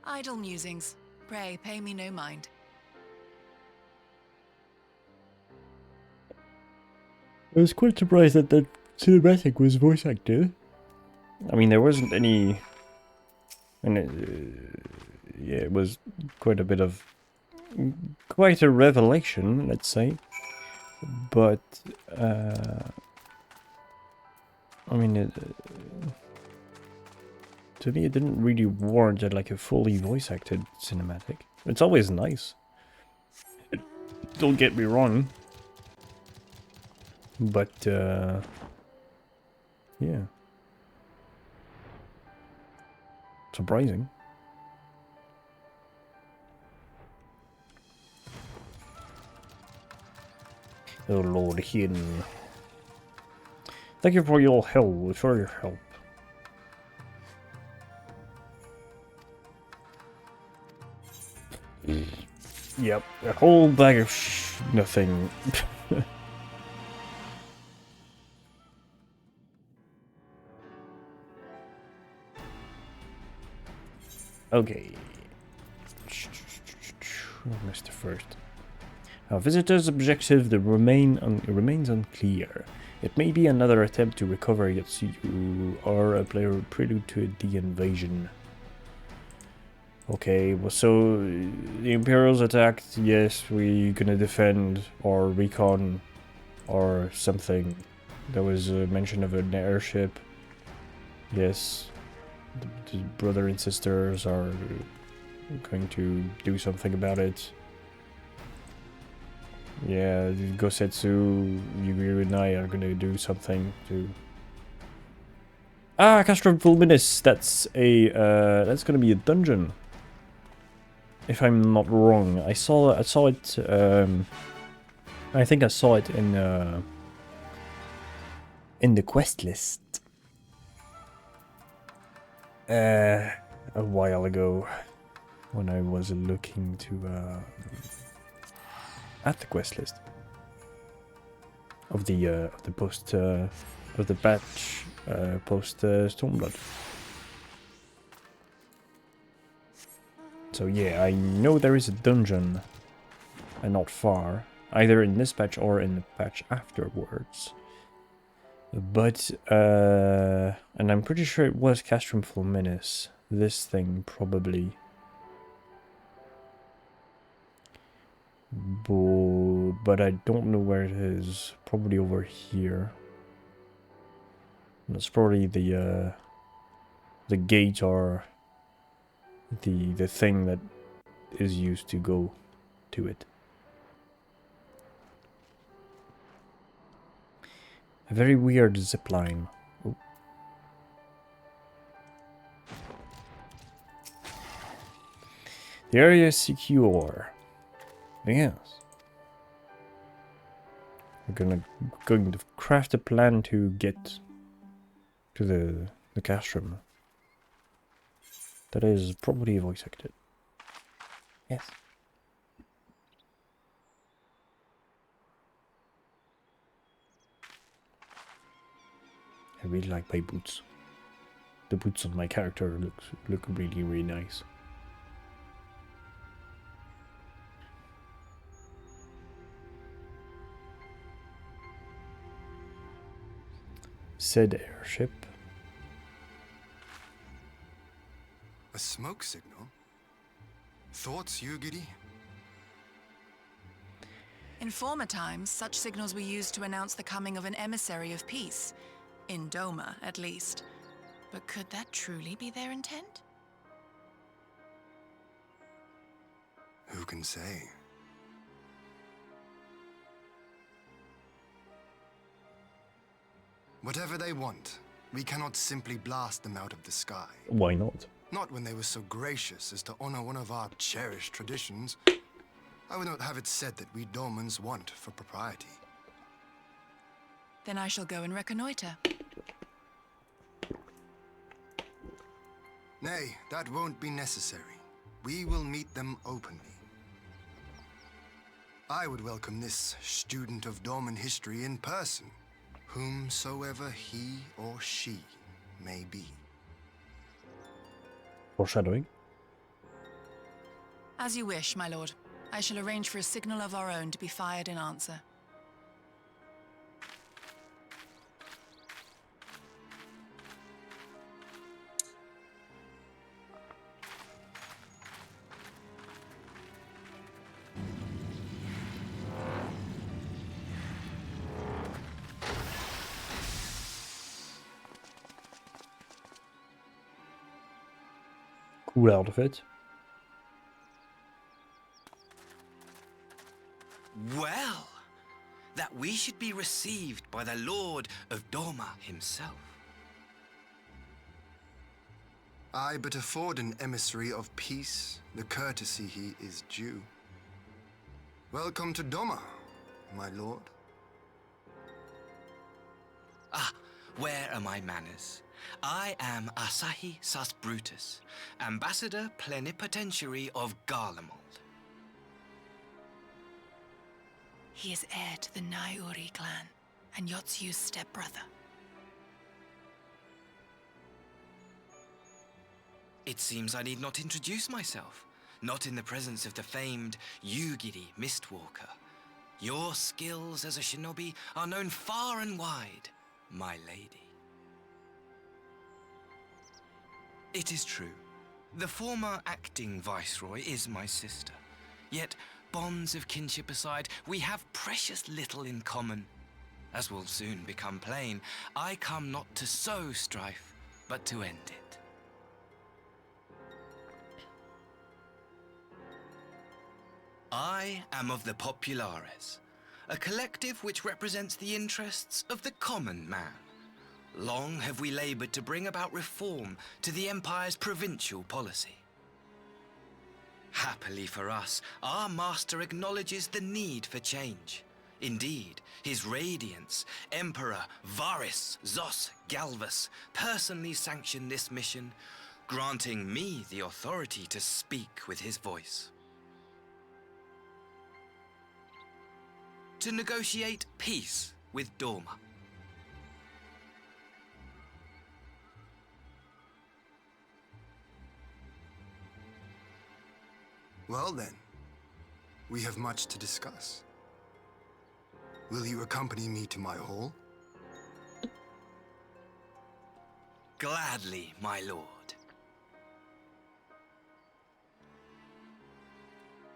Idle musings. Pray, pay me no mind. I was quite surprised that the cinematic was voice acted. I mean, there wasn't any... And yeah, it was quite a bit of... Quite a revelation, let's say. But, I mean, to me it didn't really warrant like a fully voice-acted cinematic. It's always nice. Don't get me wrong. But, yeah. Surprising. Oh Lord, Hidden. Thank you for your help. Yep, a whole bag of nothing. Okay. Mr. First. Our visitor's objective remains unclear. It may be another attempt to recover Yotsuyu or a player prelude to the invasion. Okay, well, so the Imperials attacked. Yes, we're gonna defend or recon or something. There was a mention of an airship. Yes, the brother and sisters are going to do something about it. Yeah, Gosetsu, Yugiri and I are gonna do something to... Ah, Castrum Fulminus! That's a, that's gonna be a dungeon. If I'm not wrong. I saw it, I think I saw it in the quest list. A while ago. when I was looking to at the quest list of the post of the batch post Stromblood. So yeah, I know there is a dungeon, and not far, either in this patch or in the patch afterwards. But and I'm pretty sure it was Castrum Fulminus. This thing probably. But I don't know where it is. Probably over here. That's probably the gate or the thing that is used to go to it. A very weird zipline. Oh. The area is secure. Yes. We're going to craft a plan to get to the castrum. That is probably voice acted. Yes. I really like my boots. The boots on my character look really, really nice. Said airship. A smoke signal? Thoughts, Yugiri? In former times, such signals were used to announce the coming of an emissary of peace. In Doma, at least. But could that truly be their intent? Who can say? Whatever they want, we cannot simply blast them out of the sky. Why not? Not when they were so gracious as to honor one of our cherished traditions. I would not have it said that we Domans want for propriety. Then I shall go and reconnoiter. Nay, that won't be necessary. We will meet them openly. I would welcome this student of Doman history in person, whomsoever he or she may be. Foreshadowing. As you wish, my lord. I shall arrange for a signal of our own to be fired in answer. Cool outfit. Well, that we should be received by the Lord of Doma himself. I but afford an emissary of peace the courtesy he is due. Welcome to Doma, my lord. Ah, where are my manners? I am Asahi Sus Brutus, Ambassador Plenipotentiary of Garlemald. He is heir to the Naiuri clan, and Yotsu's stepbrother. It seems I need not introduce myself, not in the presence of the famed Yugiri Mistwalker. Your skills as a shinobi are known far and wide, my lady. It is true. The former acting viceroy is my sister. Yet, bonds of kinship aside, we have precious little in common. As will soon become plain, I come not to sow strife, but to end it. I am of the Populares, a collective which represents the interests of the common man. Long have we labored to bring about reform to the Empire's provincial policy. Happily for us, our master acknowledges the need for change. Indeed, His Radiance, Emperor Varys Zos Galvus, personally sanctioned this mission, granting me the authority to speak with his voice. To negotiate peace with Dorma. Well then, we have much to discuss. Will you accompany me to my hall? Gladly, my lord.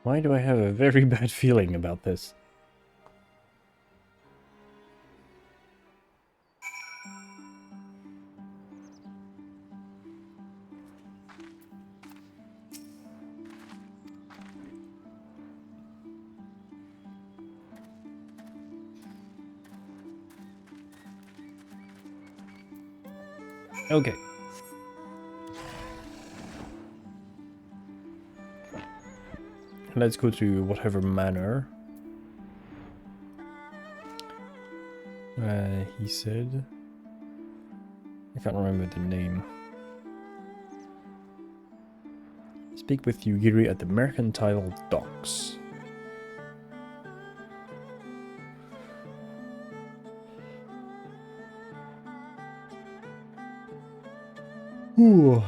Why do I have a very bad feeling about this? Okay. Let's go to whatever manor. He said... I can't remember the name. Speak with Yugiri at the Mercantile Docks. Ooh.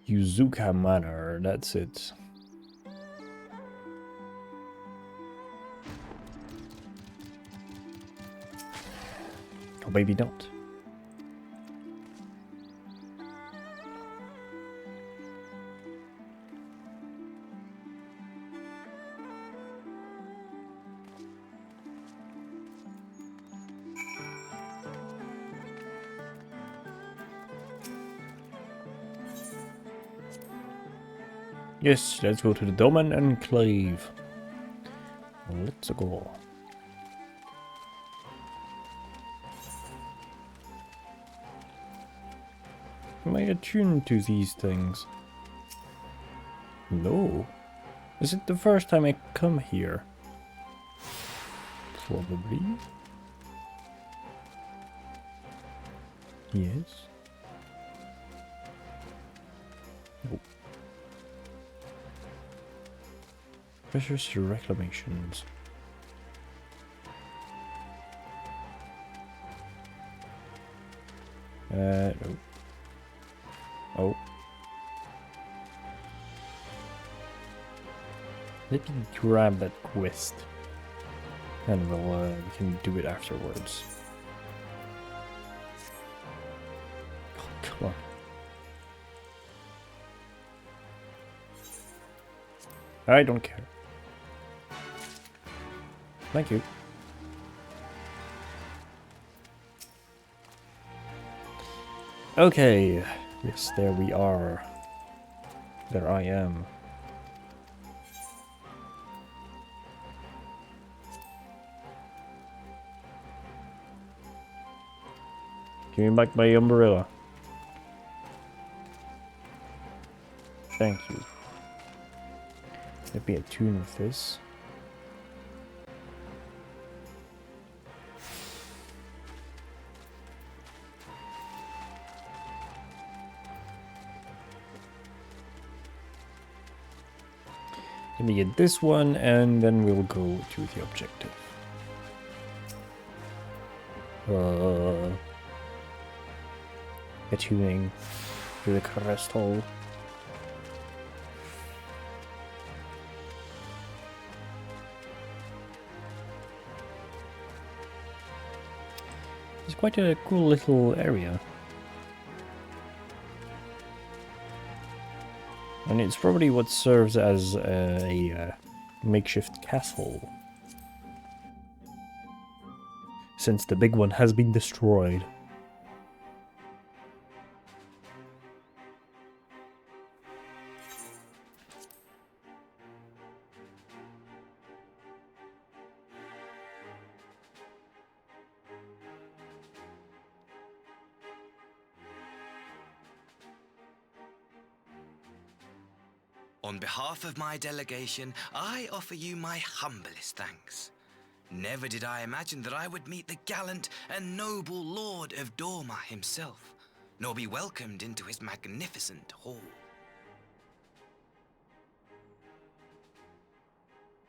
Yuzuka Manor, that's it. Or maybe not. Yes, let's go to the Doman Enclave. Let's go. Am I attuned to these things? No. Is it the first time I come here? Probably. Yes. Nope. Precious reclamations. No. Oh. Let me grab that quest. And we can do it afterwards. Oh, come on. I don't care. Thank you. Okay. Yes, there we are. There I am. Give me back my umbrella. Thank you. Let me attune with this. Let me get this one, and then we'll go to the objective. Attuning to the crystal. It's quite a cool little area. And it's probably what serves as a makeshift castle. Since the big one has been destroyed. On behalf of my delegation, I offer you my humblest thanks. Never did I imagine that I would meet the gallant and noble Lord of Dorma himself, nor be welcomed into his magnificent hall.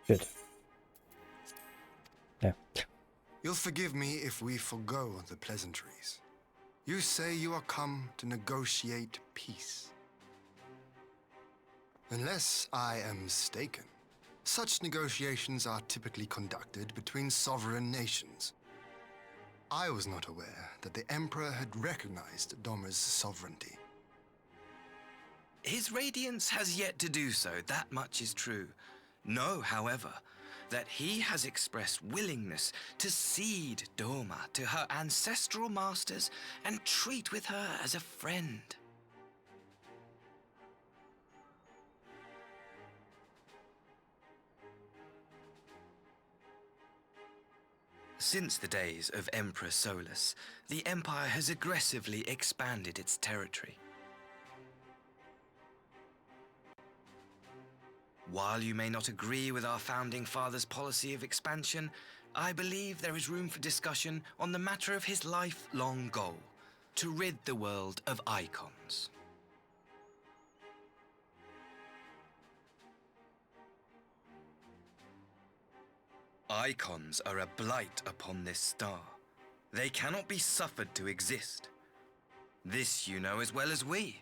Good. Yeah. You'll forgive me if we forgo the pleasantries. You say you are come to negotiate peace. Unless I am mistaken, such negotiations are typically conducted between sovereign nations. I was not aware that the Emperor had recognized Dorma's sovereignty. His Radiance has yet to do so, that much is true. Know, however, that he has expressed willingness to cede Dorma to her ancestral masters and treat with her as a friend. Since the days of Emperor Solus, the Empire has aggressively expanded its territory. While you may not agree with our founding father's policy of expansion, I believe there is room for discussion on the matter of his lifelong goal, to rid the world of icons. Icons are a blight upon this star. They cannot be suffered to exist. This you know as well as we.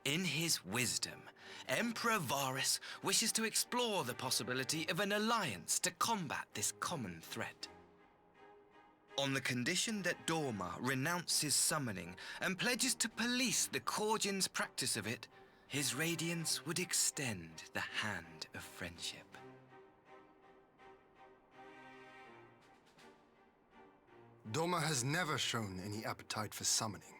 In his wisdom, Emperor Varus wishes to explore the possibility of an alliance to combat this common threat. On the condition that Dorma renounces summoning and pledges to police the Korgin's practice of it, his Radiance would extend the hand of friendship. Dorma has never shown any appetite for summoning,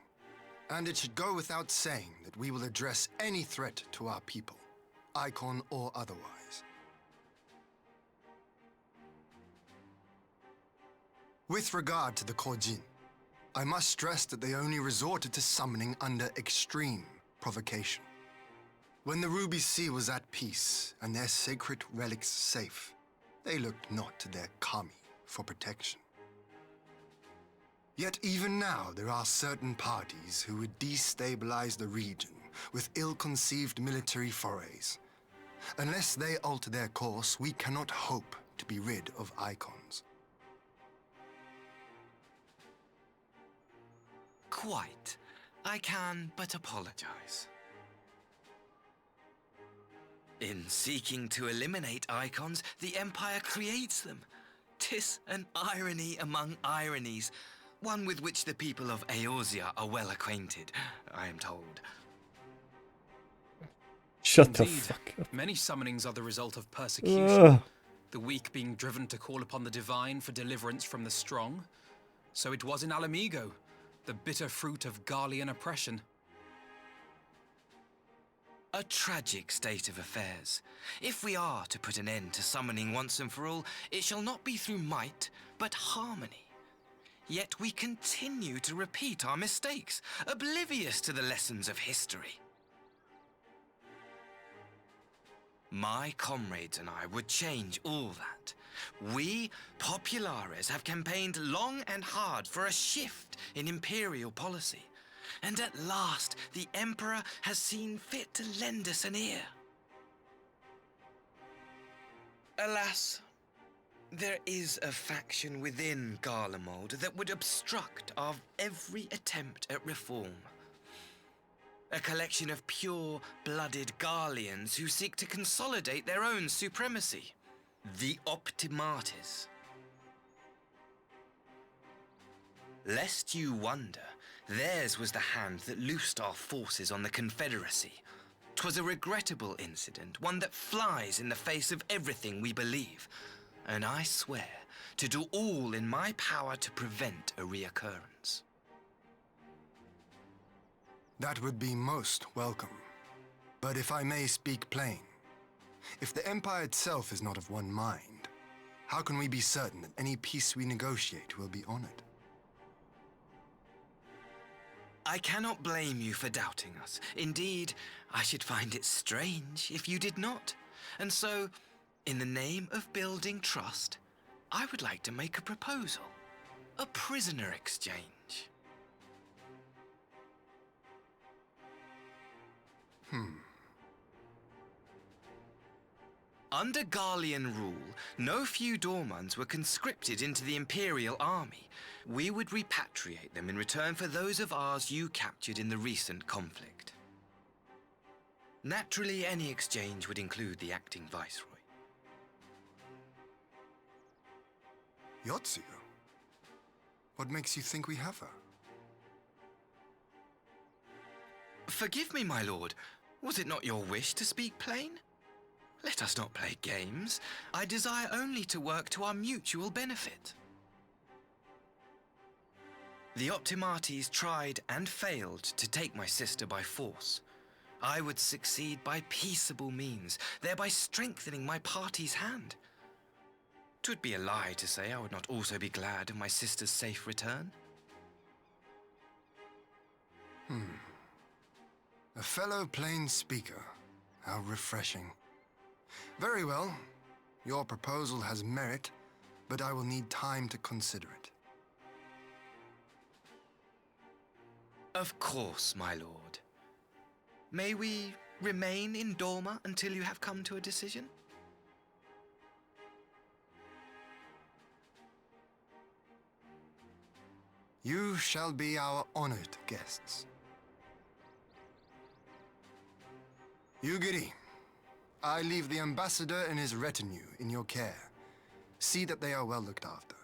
and it should go without saying that we will address any threat to our people, icon or otherwise. With regard to the Korjin, I must stress that they only resorted to summoning under extreme provocation. When the Ruby Sea was at peace and their sacred relics safe, they looked not to their kami for protection. Yet even now, there are certain parties who would destabilize the region with ill-conceived military forays. Unless they alter their course, we cannot hope to be rid of icons. Quite. I can but apologize. In seeking to eliminate icons, the Empire creates them. 'Tis an irony among ironies, one with which the people of Eorzea are well acquainted, I am told. Shut the Indeed, fuck up. many summonings are the result of persecution. The weak being driven to call upon the divine for deliverance from the strong. So it was in Alamigo, the bitter fruit of Garlean oppression. A tragic state of affairs. If we are to put an end to summoning once and for all, it shall not be through might, but harmony. Yet we continue to repeat our mistakes, oblivious to the lessons of history. My comrades and I would change all that. We, Populares, have campaigned long and hard for a shift in imperial policy. And at last, the Emperor has seen fit to lend us an ear. Alas, there is a faction within Garlemald that would obstruct our every attempt at reform. A collection of pure-blooded Garleans who seek to consolidate their own supremacy. The Optimates. Lest you wonder, theirs was the hand that loosed our forces on the Confederacy. 'Twas a regrettable incident, one that flies in the face of everything we believe. And I swear to do all in my power to prevent a reoccurrence. That would be most welcome. But if I may speak plain, if the Empire itself is not of one mind, how can we be certain that any peace we negotiate will be honored? I cannot blame you for doubting us. Indeed, I should find it strange if you did not. And so, in the name of building trust, I would like to make a proposal. A prisoner exchange. Under Garlean rule, no few Dormans were conscripted into the Imperial army. We would repatriate them in return for those of ours you captured in the recent conflict. Naturally, any exchange would include the acting viceroy. Yotsuyo? What makes you think we have her? Forgive me, my lord. Was it not your wish to speak plain? Let us not play games. I desire only to work to our mutual benefit. The Optimates tried and failed to take my sister by force. I would succeed by peaceable means, thereby strengthening my party's hand. 'Twould be a lie to say I would not also be glad of my sister's safe return. A fellow plain speaker. How refreshing. Very well. Your proposal has merit, but I will need time to consider it. Of course, my lord. May we remain in Dorma until you have come to a decision? You shall be our honored guests. Yugiri, I leave the ambassador and his retinue in your care. See that they are well looked after.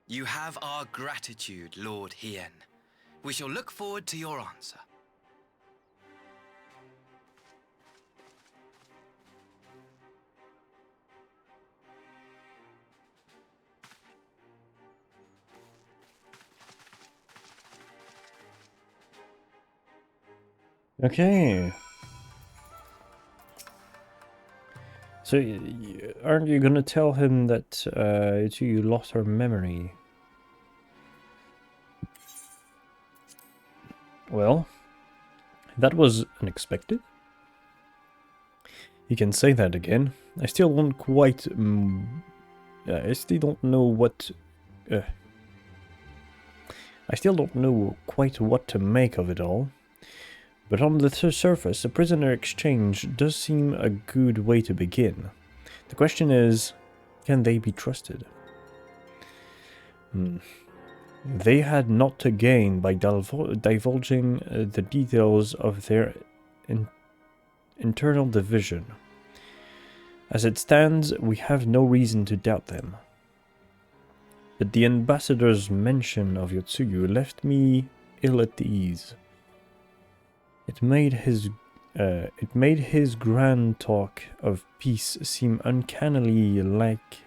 You have our gratitude, Lord Hien. We shall look forward to your answer. Okay. So, aren't you gonna tell him that you lost her memory? Well, that was unexpected. You can say that again. I still don't quite... I still don't know what... I still don't know quite what to make of it all. But on the surface, a prisoner exchange does seem a good way to begin. The question is, can they be trusted? They had not to gain by divulging the details of their internal division. As it stands, we have no reason to doubt them. But the ambassador's mention of Yotsuyu left me ill at ease. It made his grand talk of peace seem uncannily like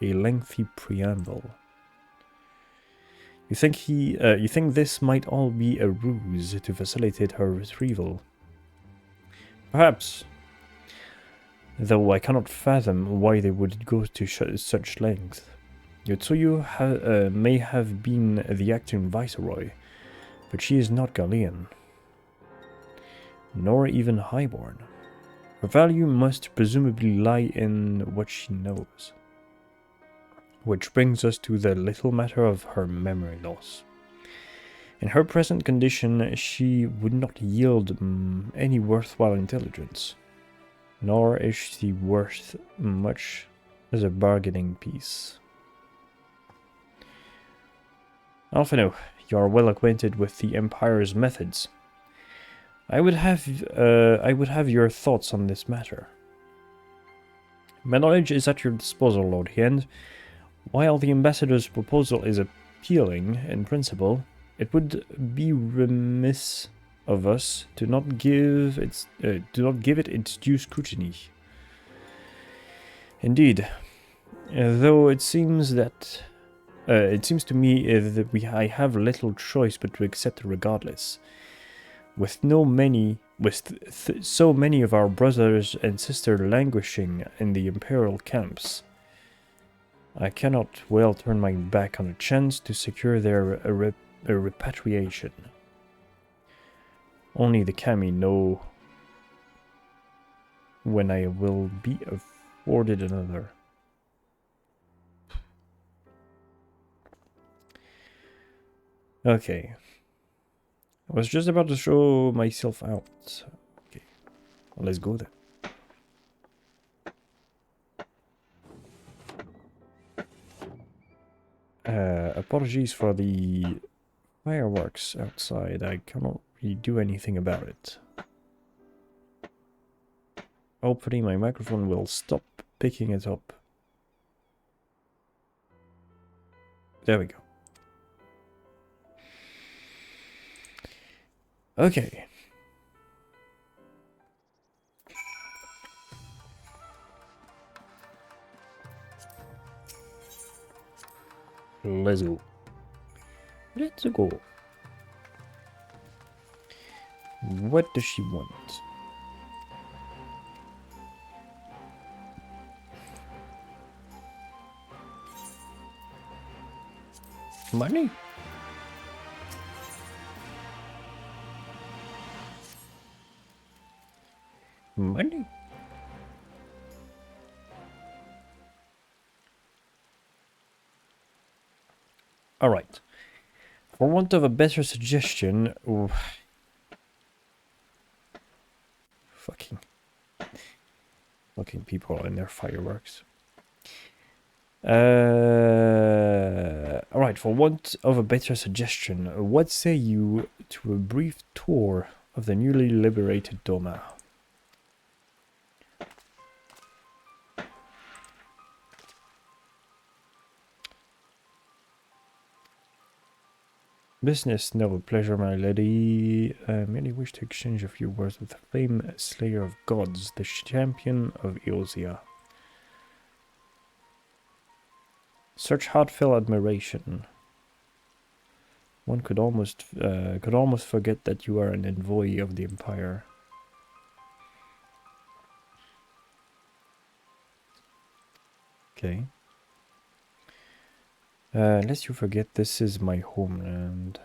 a lengthy preamble. You think this might all be a ruse to facilitate her retrieval? Perhaps, though I cannot fathom why they would go to such lengths. Yotsuyu may have been the acting viceroy, but she is not Garlean, nor even highborn. Her value must presumably lie in what she knows. Which brings us to the little matter of her memory loss. In her present condition, she would not yield any worthwhile intelligence, nor is she worth much as a bargaining piece. Alphino, you are well acquainted with the Empire's methods. I would have your thoughts on this matter. My knowledge is at your disposal, Lord Hien. While the ambassador's proposal is appealing in principle, it would be remiss of us to not give it its due scrutiny. Indeed, though it seems to me that I have little choice but to accept it regardless. With so many of our brothers and sisters languishing in the imperial camps, I cannot well turn my back on a chance to secure their repatriation. Only the Kami know when I will be afforded another. Okay. I was just about to show myself out. Okay. Well, let's go then. Apologies for the fireworks outside. I cannot really do anything about it. Hopefully my microphone will stop picking it up. There we go. Okay. Let's go. Let's go. What does she want? Money? Money? Alright. For want of a better suggestion... Ooh. Fucking people and their fireworks. Alright, for want of a better suggestion, what say you to a brief tour of the newly liberated Doma? Business, no pleasure, my lady. I merely wish to exchange a few words with the famed Slayer of Gods, the champion of Eosia. Such heartfelt admiration. One could almost forget that you are an envoy of the Empire. Okay. Lest you forget, this is my homeland.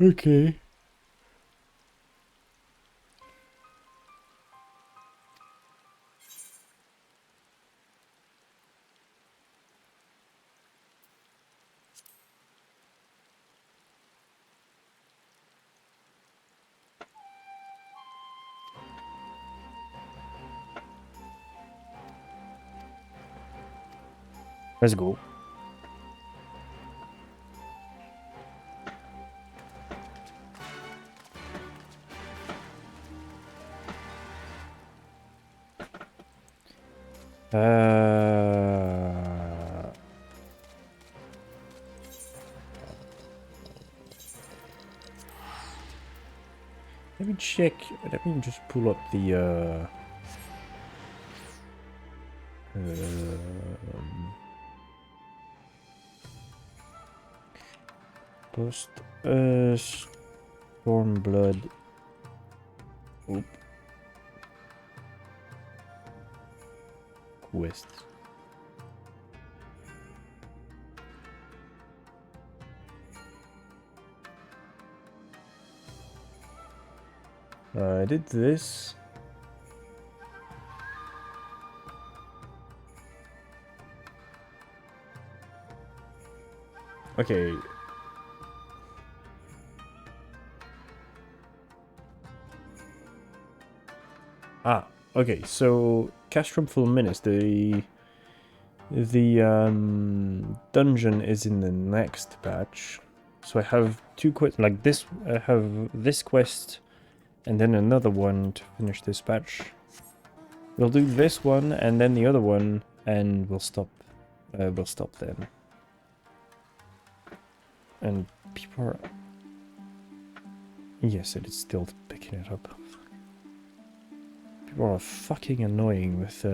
Okay. Let's go. Let me check. Let me just pull up the post Stromblood. Oop. Quest. I did this. Okay. Ah, okay. So Castrum Fulminus, the dungeon is in the next batch. So I have two quests like this. I have this quest, and then another one to finish this batch. We'll do this one and then the other one, and we'll stop. We'll stop then. And people are... Yes, it is still picking it up. People are fucking annoying with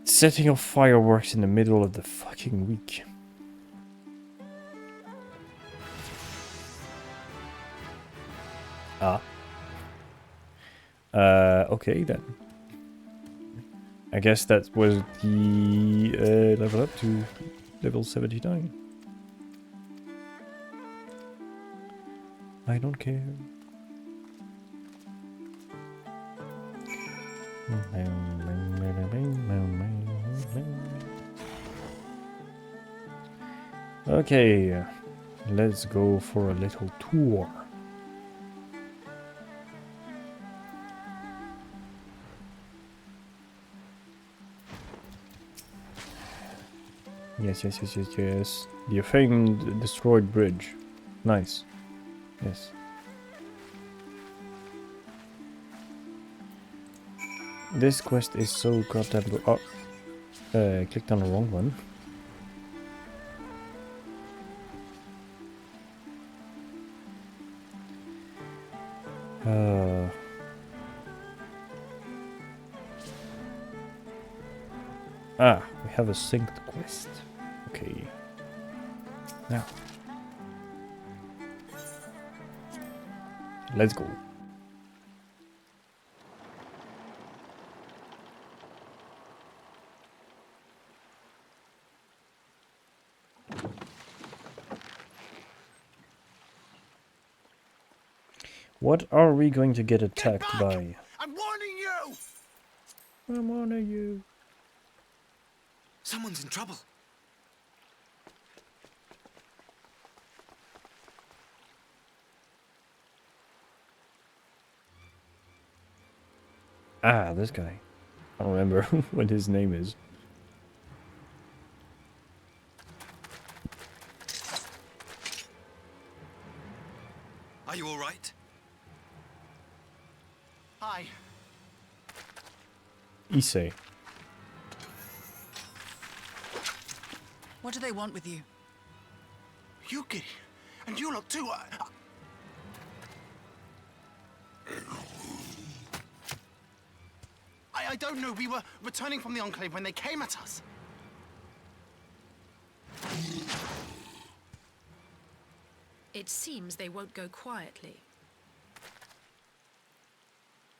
setting off fireworks in the middle of the fucking week. Ah. Okay then. I guess that was the level up to level 79. I don't care. Okay, let's go for a little tour. Yes. The famed destroyed bridge. Nice. Yes. This quest is so goddamn good. Oh, clicked on the wrong one. We have a synced quest. Okay. Now. Let's go. What are we going to get attacked by? I'm warning you! I'm warning you. Someone's in trouble. Ah, this guy. I don't remember what his name is. Are you all right? Hi. Issei. What do they want with you? Yuki, and you lot too. I don't know. We were returning from the Enclave when they came at us. It seems they won't go quietly.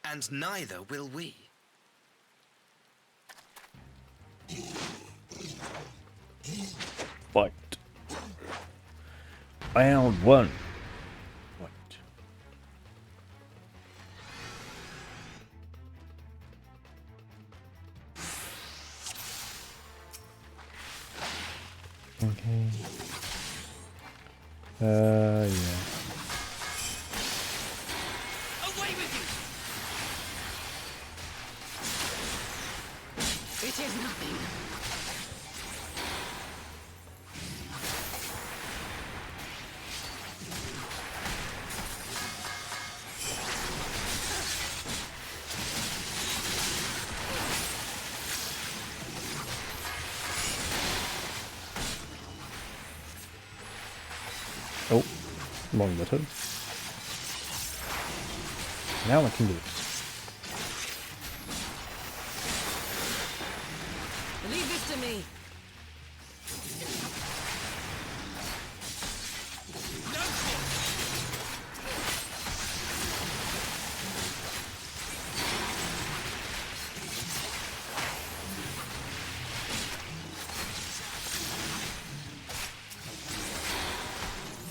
And neither will we. Fight. Round one. Fight. Okay. Yeah. Away with you! It is nothing. Oh, wrong button. Now I can do it. Leave this to me.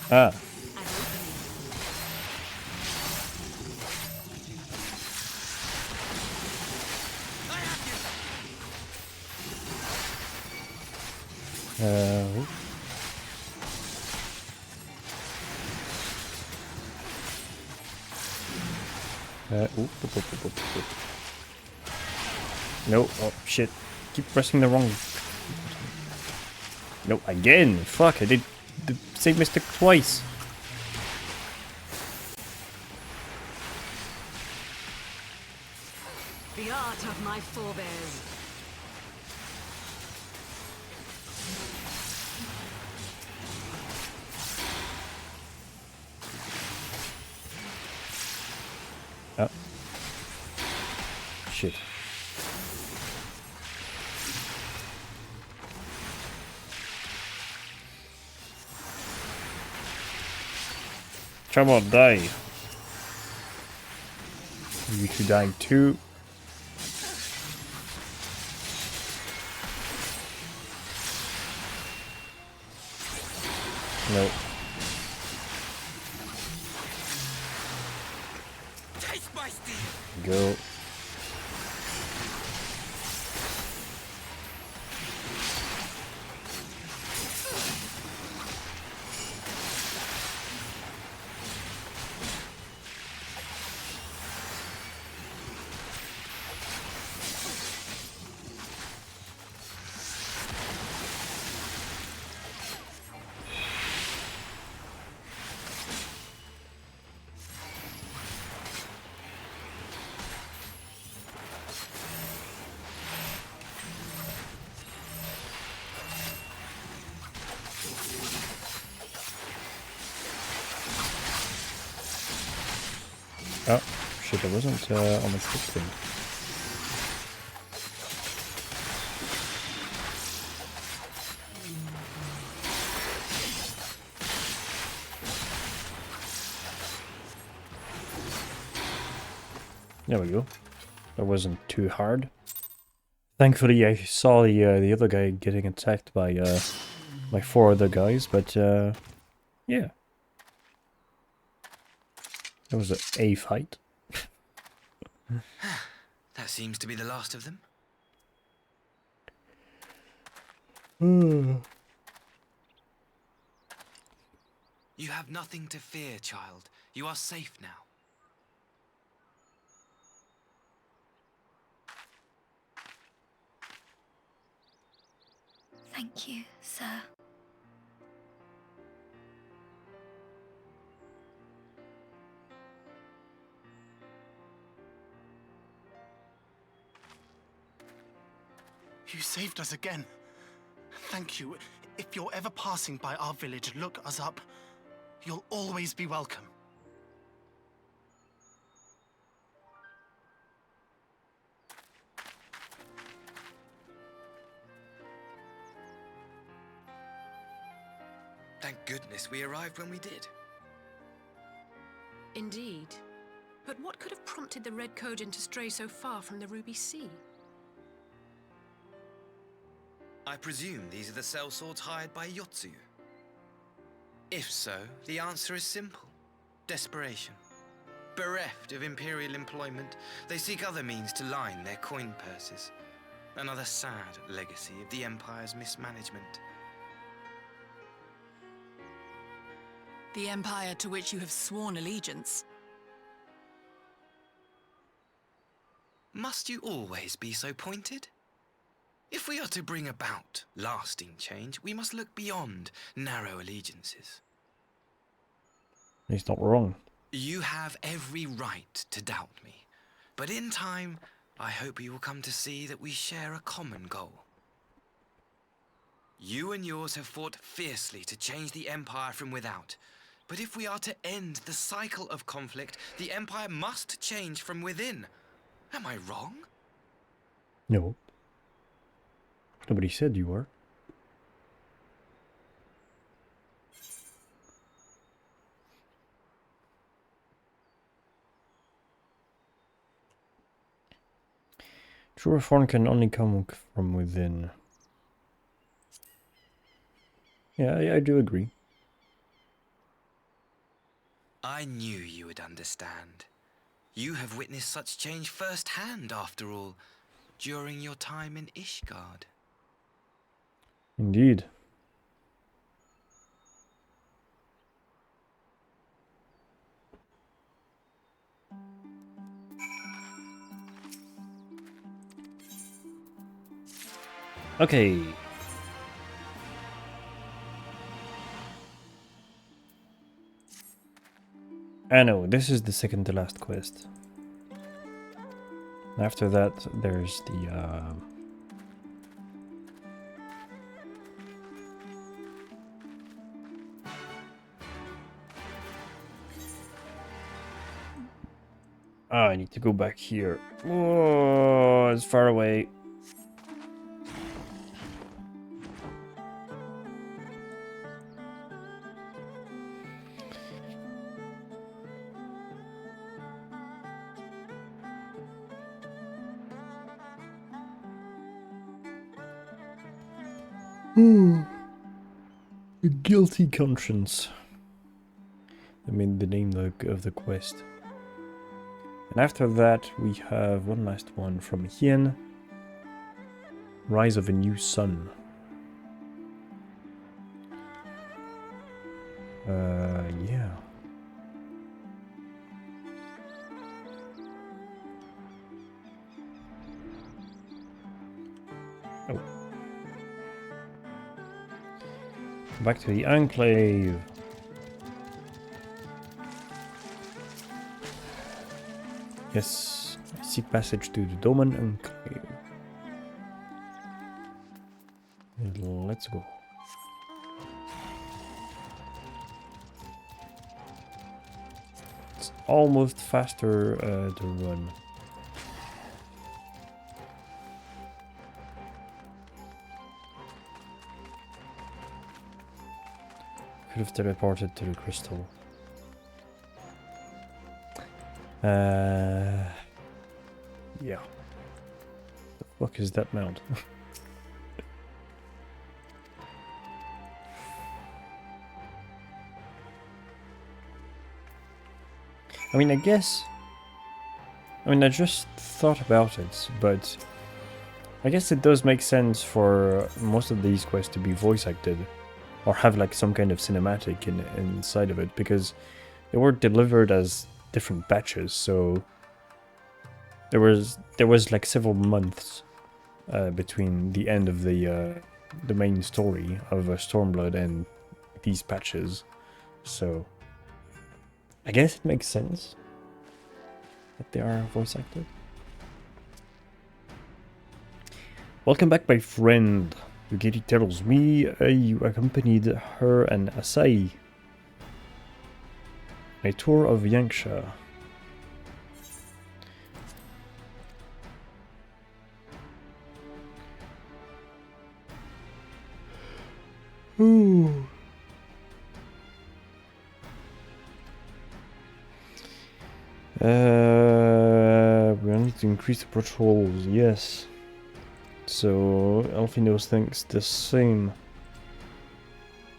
Ah. No, oh shit. Keep pressing the wrong. No, again. Fuck, I did the same mistake twice. The art of my forebears. Oh. Shit. Come on, die. You two die too. No. Taste my steel. Go. Oh, shit, I wasn't on the quick thing. There we go. That wasn't too hard. Thankfully, I saw the other guy getting attacked by like 4 other guys, but yeah. That was a fight. That seems to be the last of them. You have nothing to fear, child. You are safe now. Thank you, sir. You saved us again. Thank you. If you're ever passing by our village, look us up. You'll always be welcome. Thank goodness we arrived when we did. Indeed. But what could have prompted the Red Kojin to stray so far from the Ruby Sea? I presume these are the sellswords hired by Yotsu. If so, the answer is simple. Desperation. Bereft of imperial employment, they seek other means to line their coin purses. Another sad legacy of the Empire's mismanagement. The Empire to which you have sworn allegiance. Must you always be so pointed? If we are to bring about lasting change, we must look beyond narrow allegiances. He's not wrong. You have every right to doubt me, but in time, I hope you will come to see that we share a common goal. You and yours have fought fiercely to change the Empire from without, but if we are to end the cycle of conflict, the Empire must change from within. Am I wrong? No. Nobody said you were. True reform can only come from within. Yeah, I do agree. I knew you would understand. You have witnessed such change firsthand, after all, during your time in Ishgard. Indeed. Okay. I know, this is the second to last quest. After that, there's the I need to go back here. Oh, it's far away. A guilty conscience. I mean, the name of the quest. And after that, we have one last one from Hien. Rise of a New Sun. Yeah. Oh. Back to the Enclave. Yes, seek passage to the Doman Enclave. Let's go. It's almost faster to run. Could have teleported to the crystal. Yeah. The fuck is that mount? I mean, I just thought about it, but I guess it does make sense for most of these quests to be voice acted, or have like some kind of cinematic inside of it, because they were delivered as different batches, so there was like several months between the end of the main story of Stromblood and these patches, so I guess it makes sense that they are voice acted. Welcome back, my friend. Yugiri tells me you accompanied her and Asai on a tour of Yanksha. Ooh. We need to increase the patrols, yes. So Alfinos thinks the same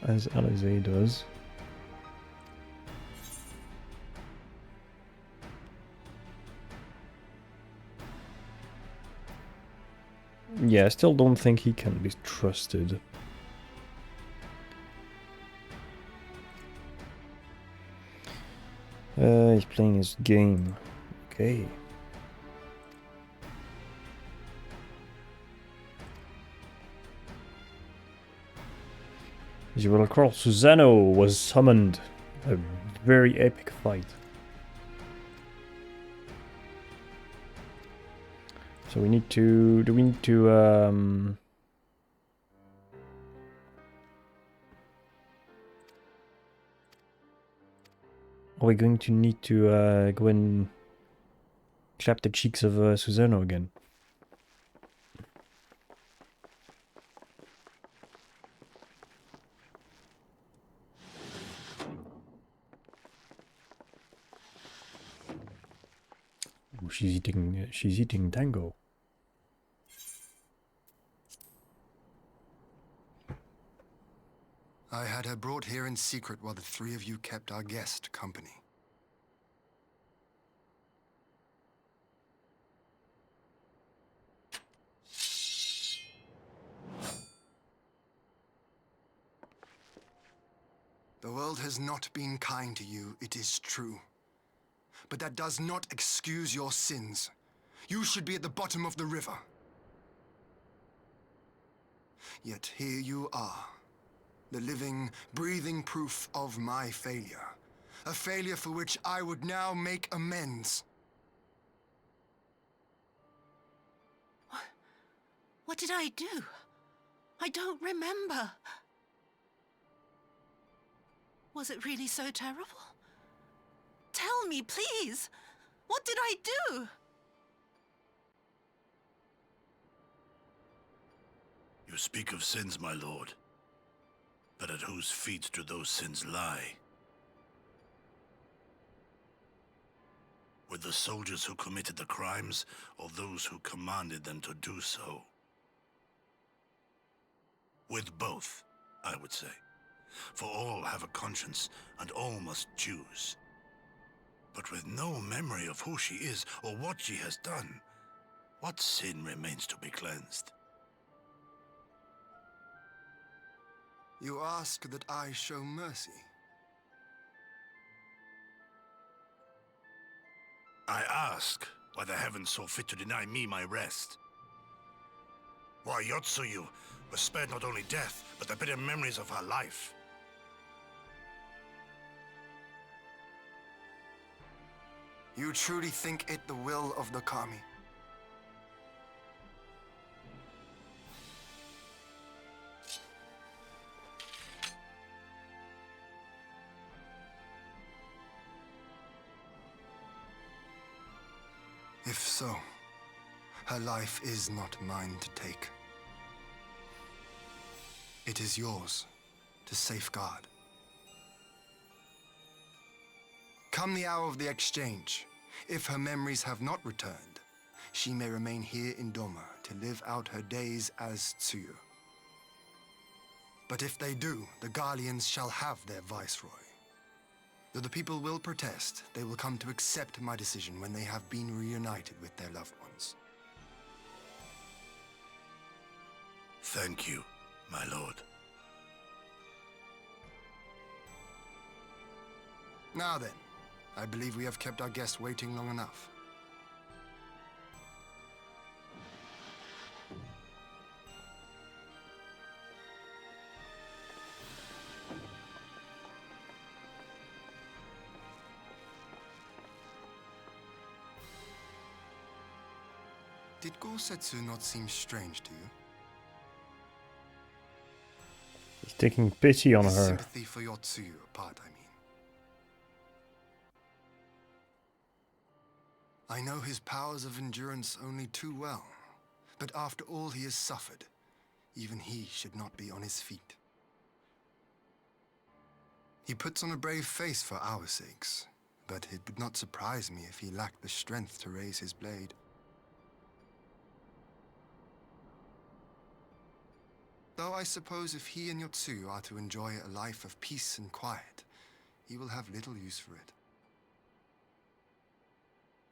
as Alize does. Yeah, I still don't think he can be trusted. He's playing his game. Okay. As you will recall, Susano was summoned. A very epic fight. So we need to... Do we need to... Are we going to need to go and clap the cheeks of Susano again? Ooh, she's eating tango. I had her brought here in secret while the three of you kept our guest company. The world has not been kind to you, it is true. But that does not excuse your sins. You should be at the bottom of the river. Yet here you are, the living, breathing proof of my failure. A failure for which I would now make amends. What did I do? I don't remember. Was it really so terrible? Tell me, please. What did I do? You speak of sins, my lord. But at whose feet do those sins lie? With the soldiers who committed the crimes, or those who commanded them to do so? With both, I would say. for all have a conscience and all must choose. But with no memory of who she is or what she has done, what sin remains to be cleansed? You ask that I show mercy. I ask why the heavens saw fit to deny me my rest. Why Yotsuyu was spared not only death, but the bitter memories of her life. You truly think it the will of the Kami? If so, her life is not mine to take. It is yours to safeguard. Come the hour of the exchange, if her memories have not returned, she may remain here in Doma to live out her days as Tsuyu. But if they do, the Garleans shall have their viceroy. Though the people will protest, they will come to accept my decision when they have been reunited with their loved ones. Thank you, my lord. Now then, I believe we have kept our guest waiting long enough. Did Gosetsu not seem strange to you? He's taking pity on her. Sympathy for your Tsuyu apart, I mean. I know his powers of endurance only too well, but after all he has suffered, even he should not be on his feet. He puts on a brave face for our sakes, but it would not surprise me if he lacked the strength to raise his blade. Though I suppose if he and Yotsuyu are to enjoy a life of peace and quiet, he will have little use for it.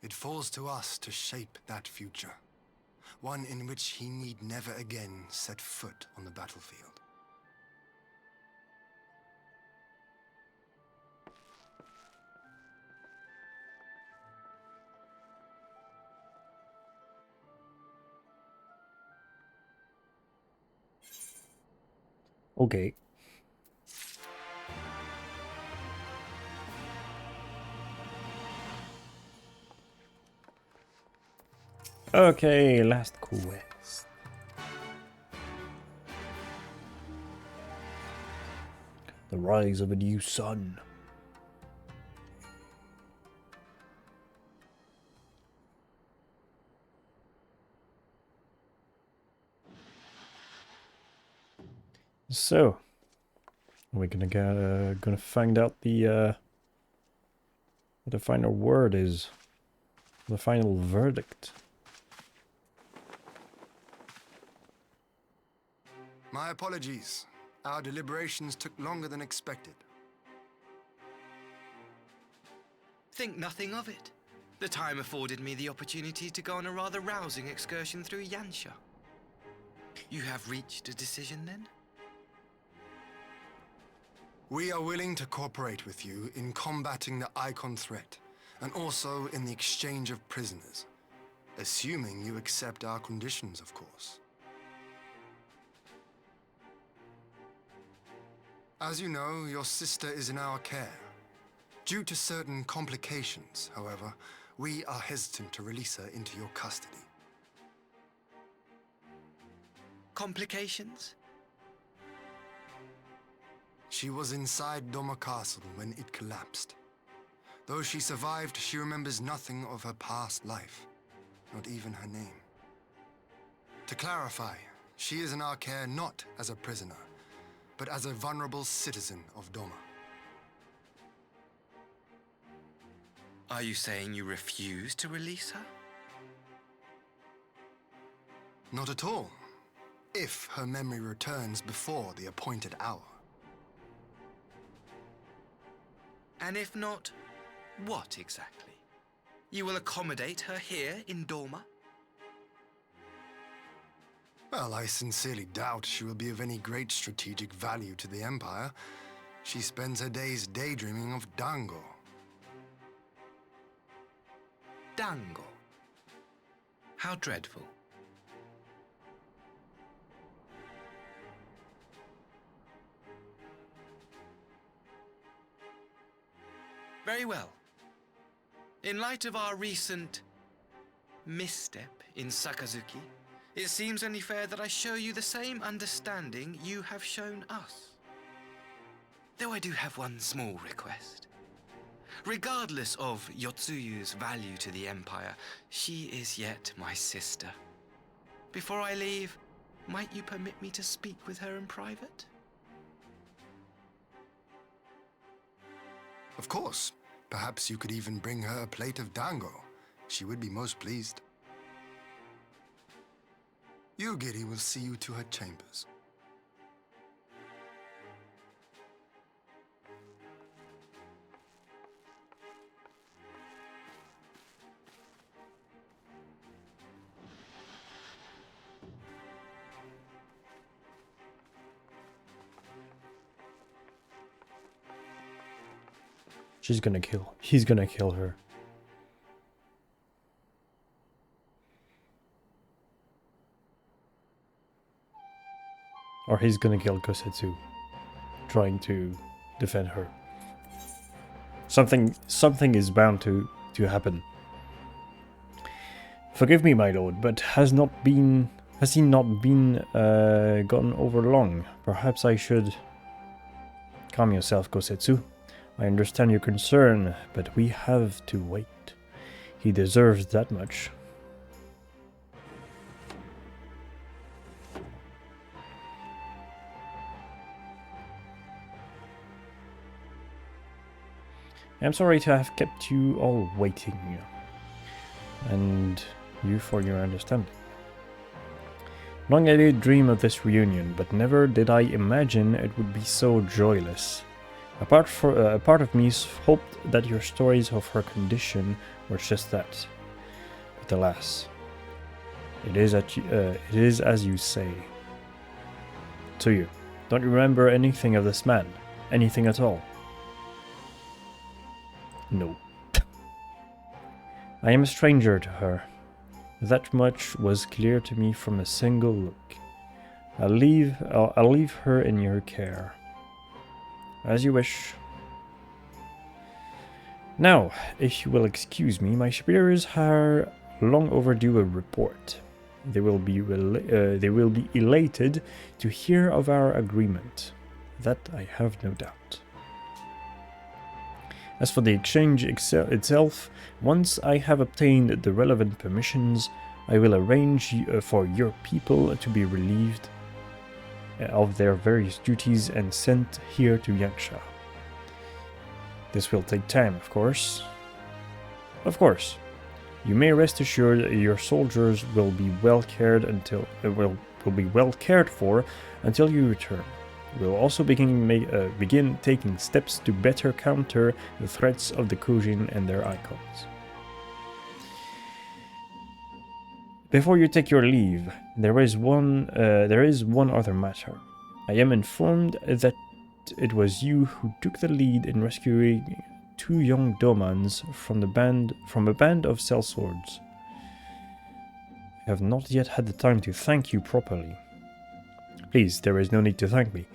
It falls to us to shape that future, one in which he need never again set foot on the battlefield. Okay. Okay, last quest. The rise of a new sun. So, we're gonna find out the what the final word is, the final verdict. My apologies. Our deliberations took longer than expected. Think nothing of it. The time afforded me the opportunity to go on a rather rousing excursion through Yansha. You have reached a decision then? We are willing to cooperate with you in combating the Icon threat, and also in the exchange of prisoners. Assuming you accept our conditions, of course. As you know, your sister is in our care. Due to certain complications, however, we are hesitant to release her into your custody. Complications? She was inside Doma Castle when it collapsed. Though she survived, she remembers nothing of her past life, not even her name. To clarify, she is in our care not as a prisoner, but as a vulnerable citizen of Doma. Are you saying you refuse to release her? Not at all, if her memory returns before the appointed hour. And if not, what exactly? You will accommodate her here in Doma? Well, I sincerely doubt she will be of any great strategic value to the Empire. She spends her days daydreaming of Dango. Dango. How dreadful. Very well. In light of our recent misstep in Sakazuki, it seems only fair that I show you the same understanding you have shown us. Though I do have one small request. Regardless of Yotsuyu's value to the Empire, she is yet my sister. Before I leave, might you permit me to speak with her in private? Of course. Perhaps you could even bring her a plate of dango. She would be most pleased. Yugiri will see you to her chambers. He's gonna kill her. Or he's gonna kill Kosetsu, trying to defend her. Something is bound to happen. Forgive me, my lord, but has he not been gone over long? Perhaps I should... Calm yourself, Kosetsu. I understand your concern, but we have to wait. He deserves that much. I'm sorry to have kept you all waiting, and you for your understanding. Long I did dream of this reunion, but never did I imagine it would be so joyless. A part of me hoped that your stories of her condition were just that. But alas, it is as you say. To you, don't you remember anything of this man? Anything at all? No. I am a stranger to her. That much was clear to me from a single look. I'll leave her in your care. As you wish. Now, if you will excuse me, my superiors are long overdue a report. They will be elated to hear of our agreement. That I have no doubt. As for the exchange itself, once I have obtained the relevant permissions, I will arrange for your people to be relieved of their various duties and sent here to Yangsha. This will take time, of course. Of course, you may rest assured your soldiers will be well cared for until you return. We will also begin taking steps to better counter the threats of the Kujin and their icons. Before you take your leave, there is one other matter. I am informed that it was you who took the lead in rescuing 2 young Domans from a band of sellswords. I have not yet had the time to thank you properly. Please, there is no need to thank me.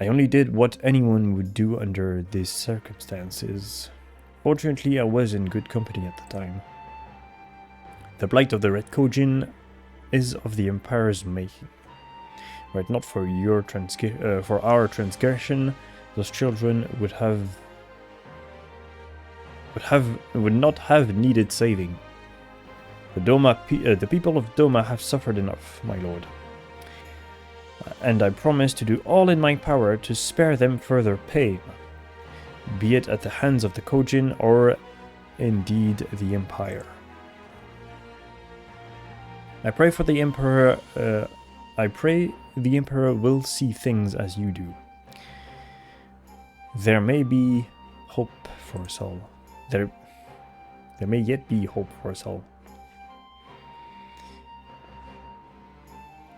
I only did what anyone would do under these circumstances. Fortunately, I was in good company at the time. The plight of the Red Kojin is of the Empire's making. Were it not for our transgression, those children would not have needed saving. The people of Doma have suffered enough, my lord. And I promise to do all in my power to spare them further pain, be it at the hands of the Kojin or indeed the Empire. I pray the Emperor will see things as you do. There may be Hope for us all. There may yet be hope for us all.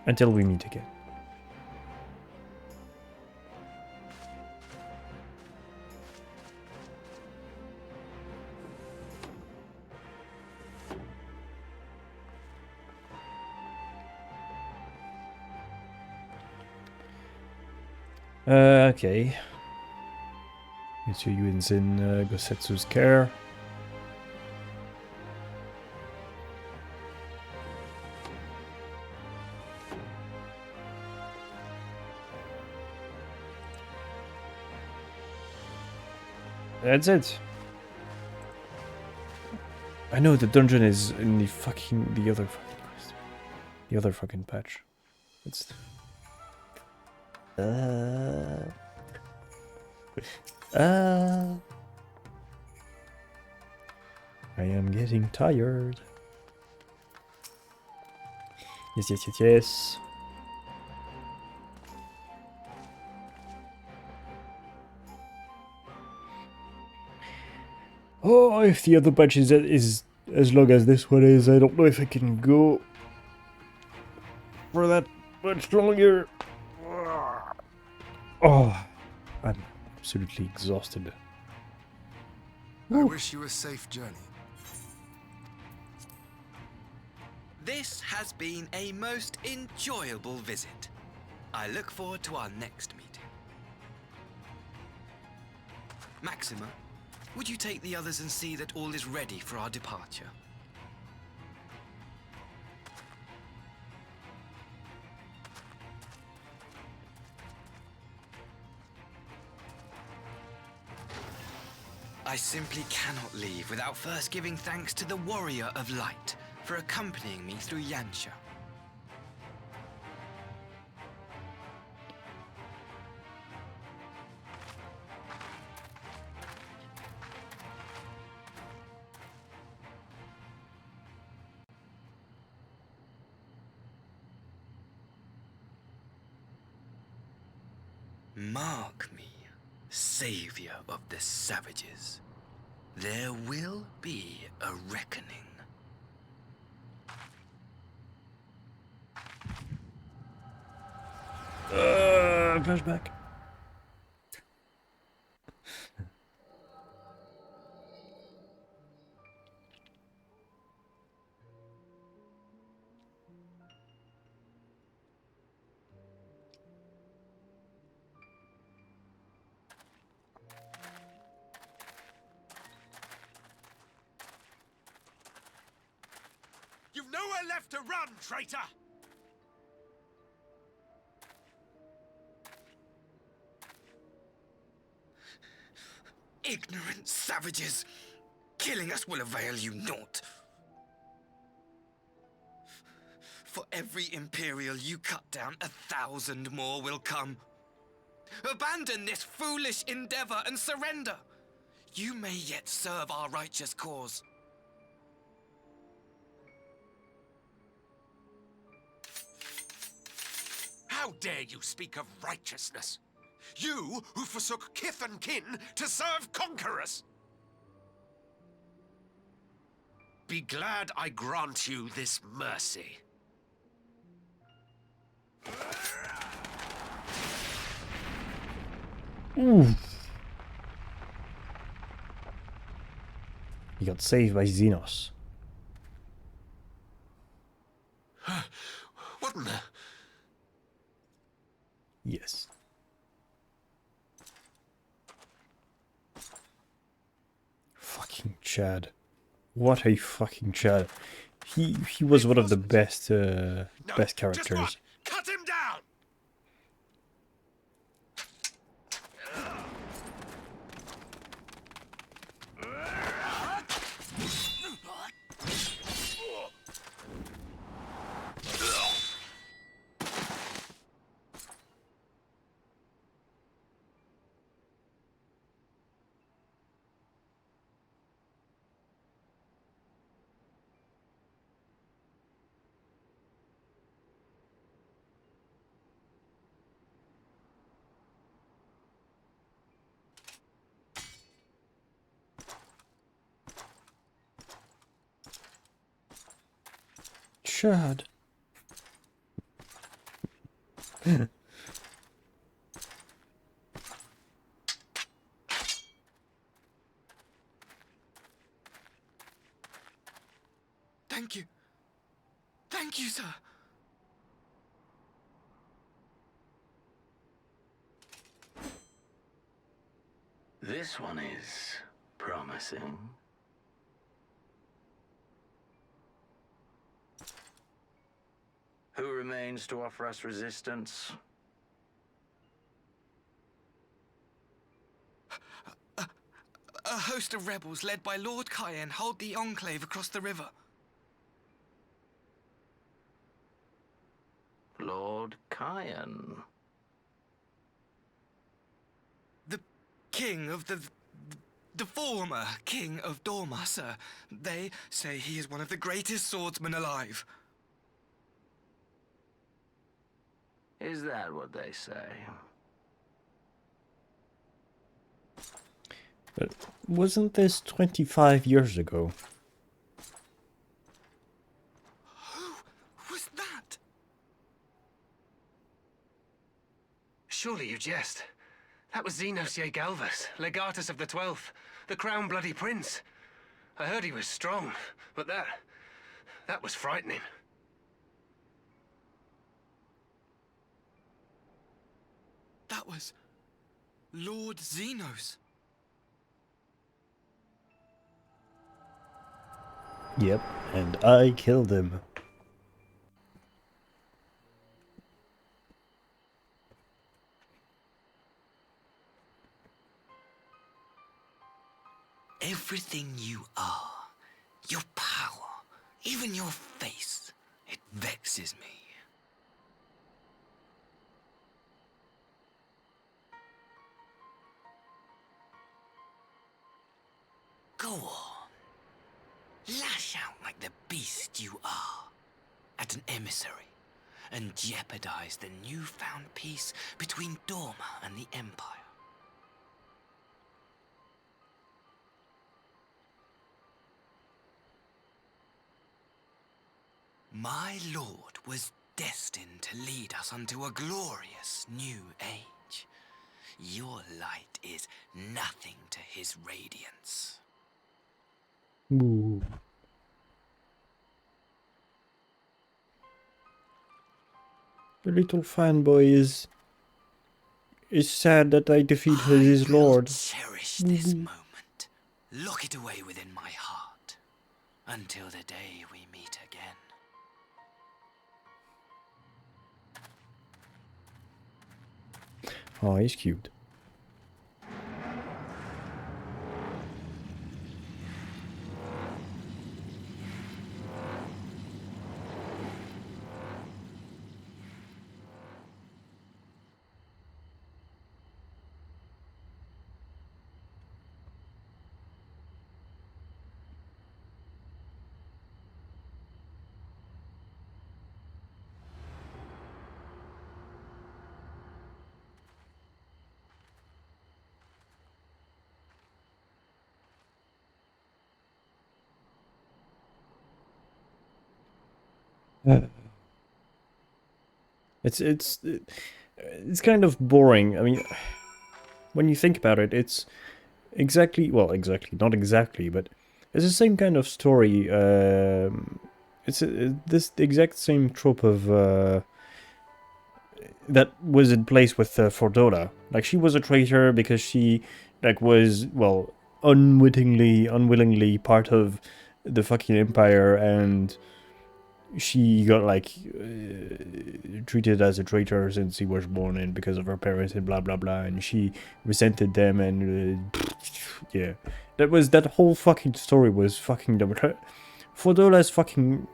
Until we meet again. Okay. Monsieur Yuin's in Gosetsu's care. That's it. I know the dungeon is in the other fucking quest. The other fucking patch. It's I am getting tired. Yes. Oh, if the other patch is as long as this one is, I don't know if I can go for that much longer. Oh, I'm absolutely exhausted. I wish you a safe journey. This has been a most enjoyable visit. I look forward to our next meeting. Maxima, would you take the others and see that all is ready for our departure? I simply cannot leave without first giving thanks to the Warrior of Light for accompanying me through Yansha. Mark me, savior of the savages. There will be a reckoning. Flashback. You've nowhere left to run, traitor! Ignorant savages! Killing us will avail you naught. For every Imperial you cut down, 1,000 more will come. Abandon this foolish endeavor and surrender. You may yet serve our righteous cause. How dare you speak of righteousness? You who forsook kith and kin to serve conquerors! Be glad I grant you this mercy. Ooh. He got saved by Xenos. What in the... Yes. Fucking Chad. What a fucking Chad. He was one of the best best characters. Cut him down! shard. Thank you. Thank you, sir. This one is promising. Who remains to offer us resistance? A host of rebels led by Lord Cayenne hold the enclave across the river. Lord Cayenne. The king of the former king of Dorma, sir. They say he is one of the greatest swordsmen alive. Is that what they say? But wasn't this 25 years ago? Who was that? Surely you jest. That was Xenosier Galvus, legatus of the 12th, the crown bloody prince. I heard he was strong, but that was frightening. That was Lord Xenos. Yep, and I killed him. Everything you are, your power, even your face, it vexes me. Go on. Lash out like the beast you are at an emissary and jeopardize the newfound peace between Dorma and the Empire. My lord was destined to lead us unto a glorious new age. Your light is nothing to his radiance. Ooh. The little fanboy is sad that I defeated his lord. Cherish this moment. Lock it away within my heart. Until the day we meet again. Oh, he's cute. It's kind of boring. I mean, when you think about it, it's exactly, well, exactly, not exactly, but it's the same kind of story. It's the exact same trope of that was in place with Fordora. Like, she was a traitor because she, like, was, well, unwillingly part of the fucking Empire, and she got, like, treated as a traitor since she was born in because of her parents and blah blah blah, and she resented them, and yeah, that whole fucking story was fucking dumb. Fordora's fucking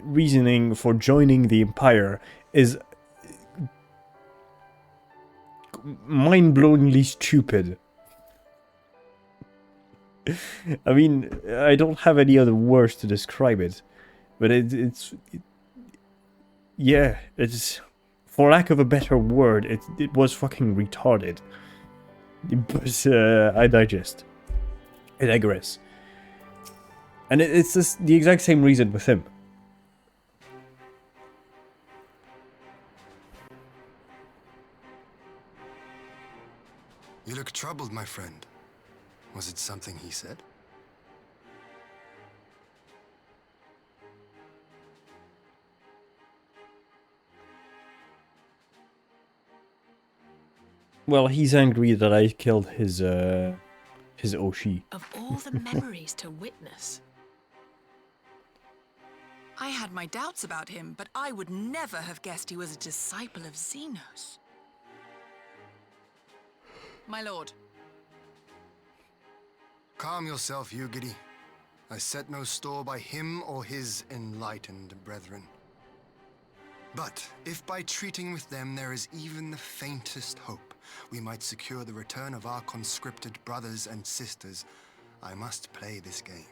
reasoning for joining the Empire is mind-blowingly stupid. I mean, I don't have any other words to describe it, but yeah, it's, for lack of a better word, it was fucking retarded. But I digress. And it's just the exact same reason with him. You look troubled, my friend. Was it something he said? Well, he's angry that I killed his Oshi. Of all the memories to witness. I had my doubts about him, but I would never have guessed he was a disciple of Xenos. My lord. Calm yourself, Yugiri. I set no store by him or his enlightened brethren. But if by treating with them there is even the faintest hope, we might secure the return of our conscripted brothers and sisters, I must play this game.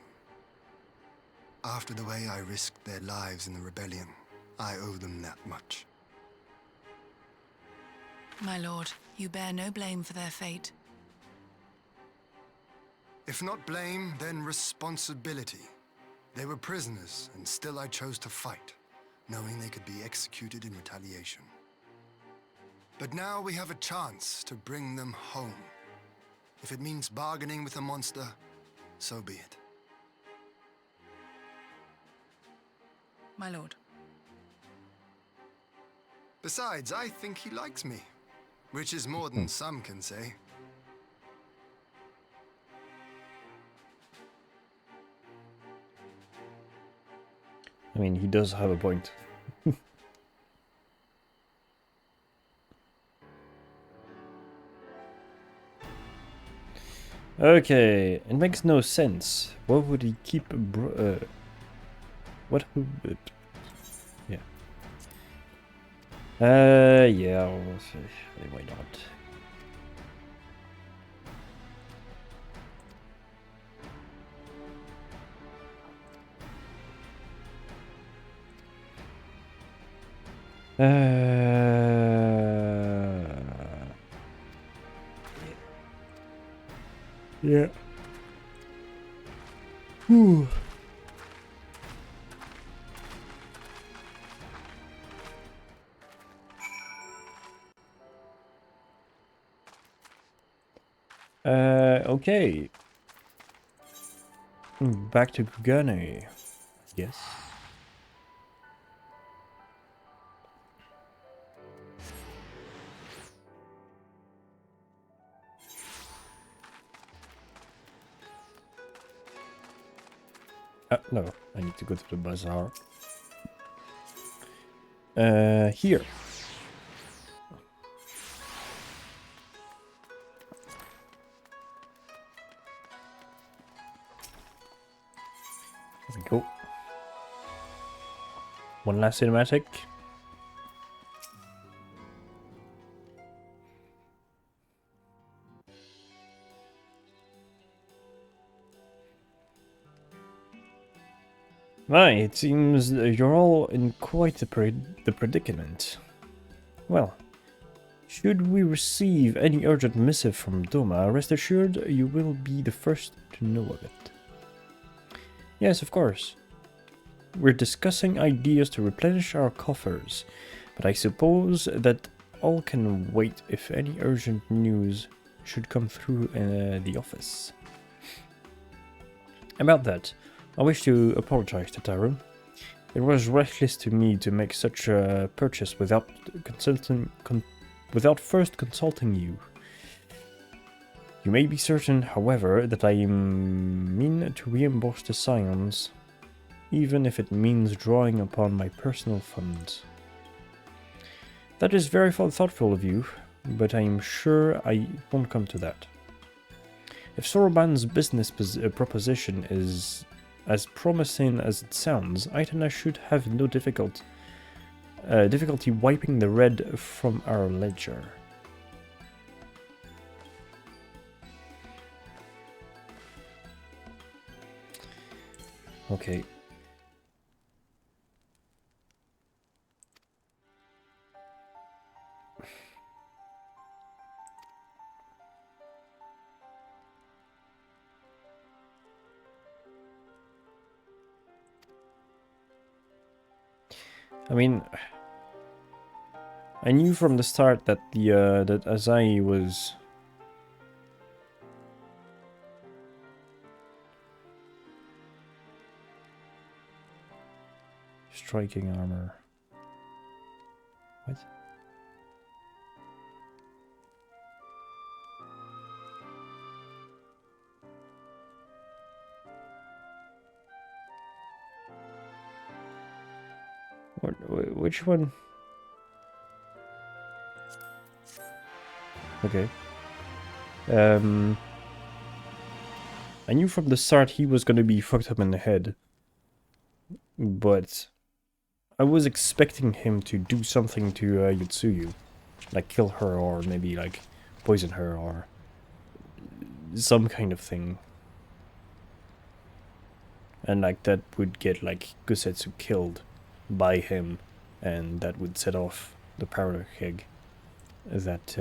After the way I risked their lives in the rebellion, I owe them that much. My lord, you bear no blame for their fate. If not blame, then responsibility. They were prisoners, and still I chose to fight, knowing they could be executed in retaliation. But now we have a chance to bring them home. If it means bargaining with a monster, so be it. My lord. Besides, I think he likes me, which is more than some can say. I mean, he does have a point. Okay, it makes no sense. What would he keep? What? Yeah. Yeah. Why not? Yeah. Whew. Okay. Back to Kugane. Yes. No, I need to go to the bazaar. Here. There we go. One last cinematic. Right, it seems you're all in quite the predicament. Well, should we receive any urgent missive from Doma, rest assured you will be the first to know of it. Yes, of course. We're discussing ideas to replenish our coffers, but I suppose that all can wait if any urgent news should come through the office. About that, I wish to apologize to Tyrone. It was reckless to me to make such a purchase without first consulting you. You may be certain, however, that I mean to reimburse the Scions, even if it means drawing upon my personal funds. That is very thoughtful of you, but I am sure I won't come to that. If Soroban's business proposition is as promising as it sounds, Aitana should have no difficulty wiping the red from our ledger. Okay. I mean, I knew from the start that that Azai was Striking armor. What? Which one? Okay. I knew from the start he was gonna be fucked up in the head. But I was expecting him to do something to Yotsuyu. Like kill her or maybe like poison her or some kind of thing. And like that would get like Gusetsu killed by him, and that would set off the powder keg that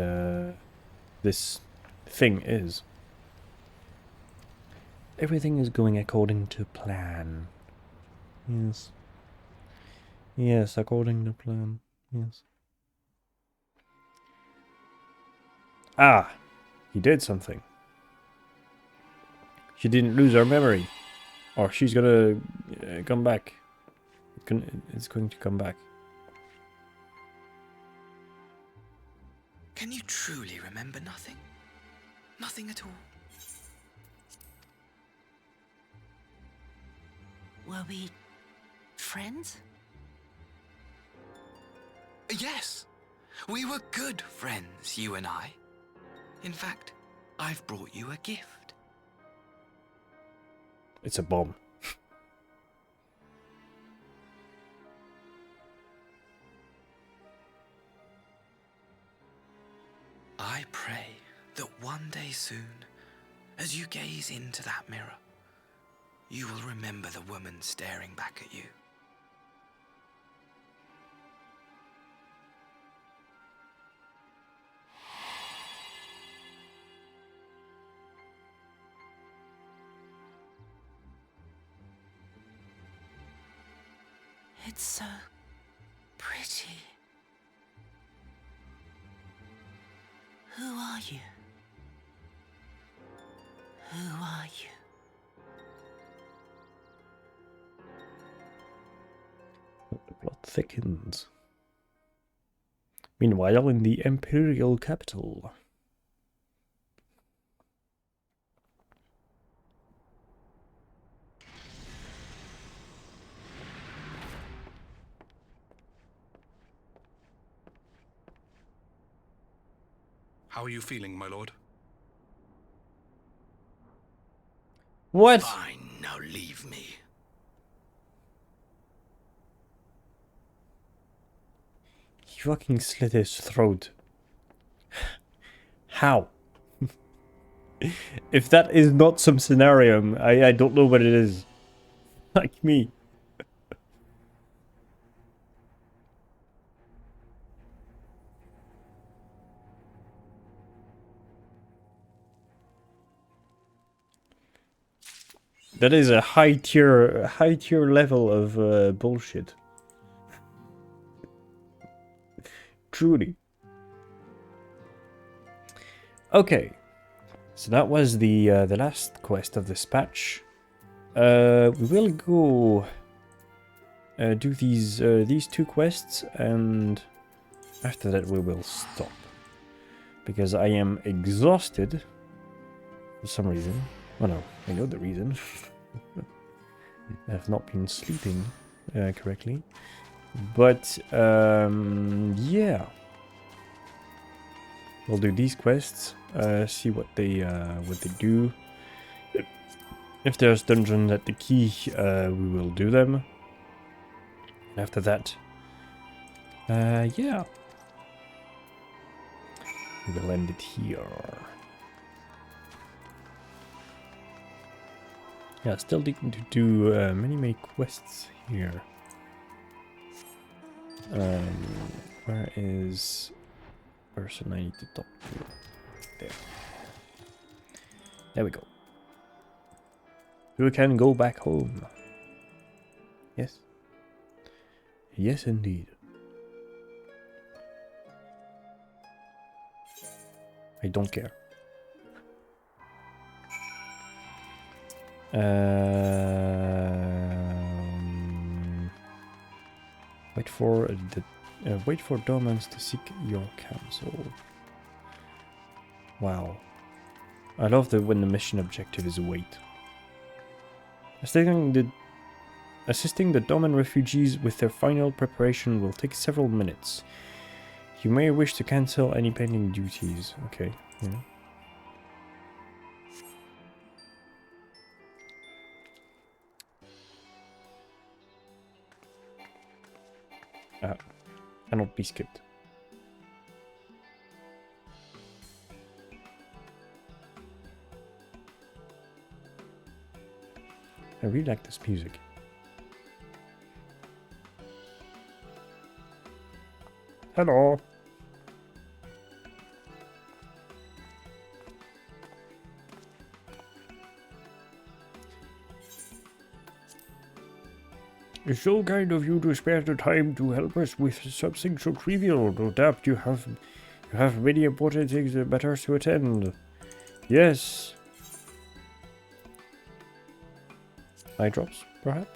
this thing is. Everything is going according to plan. Yes. Yes, according to plan. Yes. Ah! He did something. She didn't lose her memory. Or she's gonna come back. It's going to come back. Can you truly remember nothing? Nothing at all? Were we friends? Yes. We were good friends, you and I. In fact, I've brought you a gift. It's a bomb. I pray that one day soon, as you gaze into that mirror, you will remember the woman staring back at you. It's so pretty. Who are you? Who are you? The plot thickens. Meanwhile, in the Imperial capital. How are you feeling, my lord? What? Fine, now leave me. He fucking slit his throat. How? If that is not some scenario, I don't know what it is. Like me. That is a high tier level of bullshit. Truly. Okay, so that was the last quest of this patch. We will go do these two quests, and after that we will stop because I am exhausted for some reason. Oh no, I know the reason. I have not been sleeping correctly. But, yeah. We'll do these quests, see what they do. If there's dungeons at the key, we will do them. After that, yeah. We will end it here. Yeah, still need to do many quests here. Where is person I need to talk to? There. There we go. We can go back home. Yes. Yes, indeed. I don't care. Wait for Domans to seek your counsel. Wow. I love that when the mission objective is wait. Assisting the Doman refugees with their final preparation will take several minutes. You may wish to cancel any pending duties. Okay, yeah. Cannot be skipped. I really like this music. Hello. It's so kind of you to spare the time to help us with something so trivial. No doubt you have many important things that matters to attend. Yes. Eye drops, perhaps?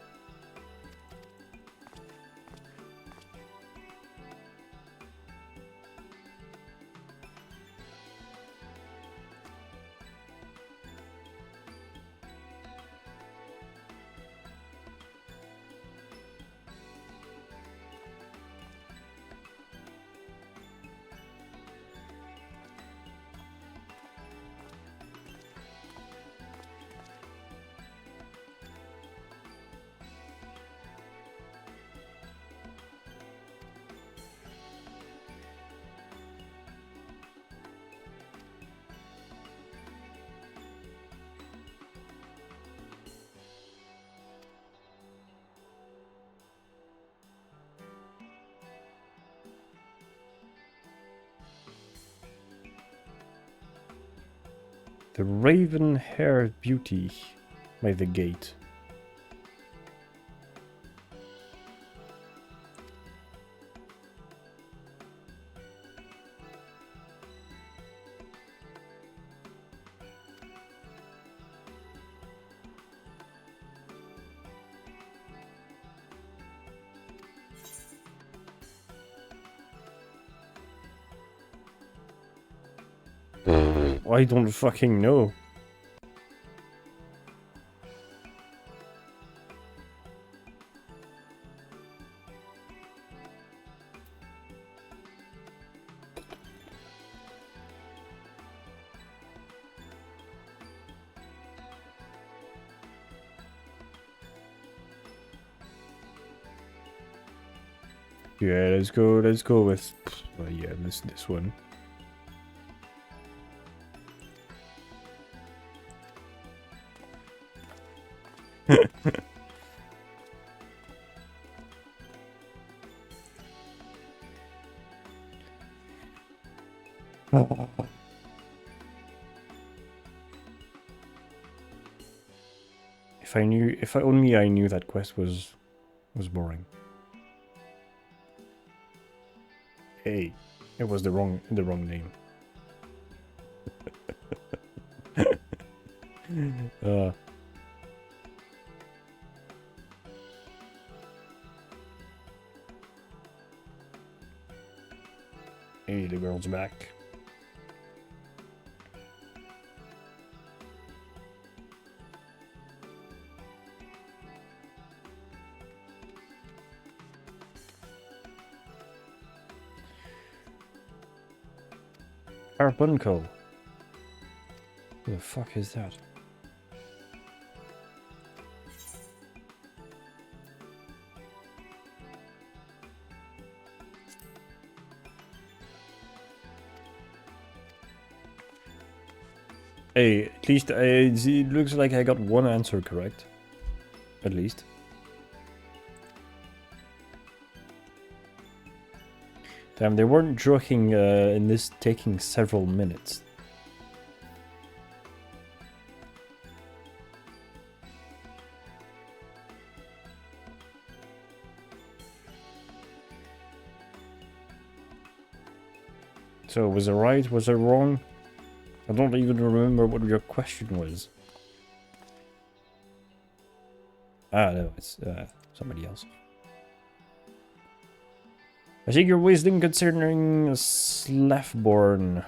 The raven-haired beauty by the gate. I don't fucking know. Yeah, let's go with yeah, this one. If only I knew that quest was boring. Hey, it was the wrong name. Hey, the girl's back. Carbuncle. Who the fuck is that? Hey, at least it looks like I got one answer correct. At least. Damn, they weren't joking in this taking several minutes. So, was I right? Was I wrong? I don't even remember what your question was. Ah, no, it's somebody else. I seek your wisdom concerning Slathborn.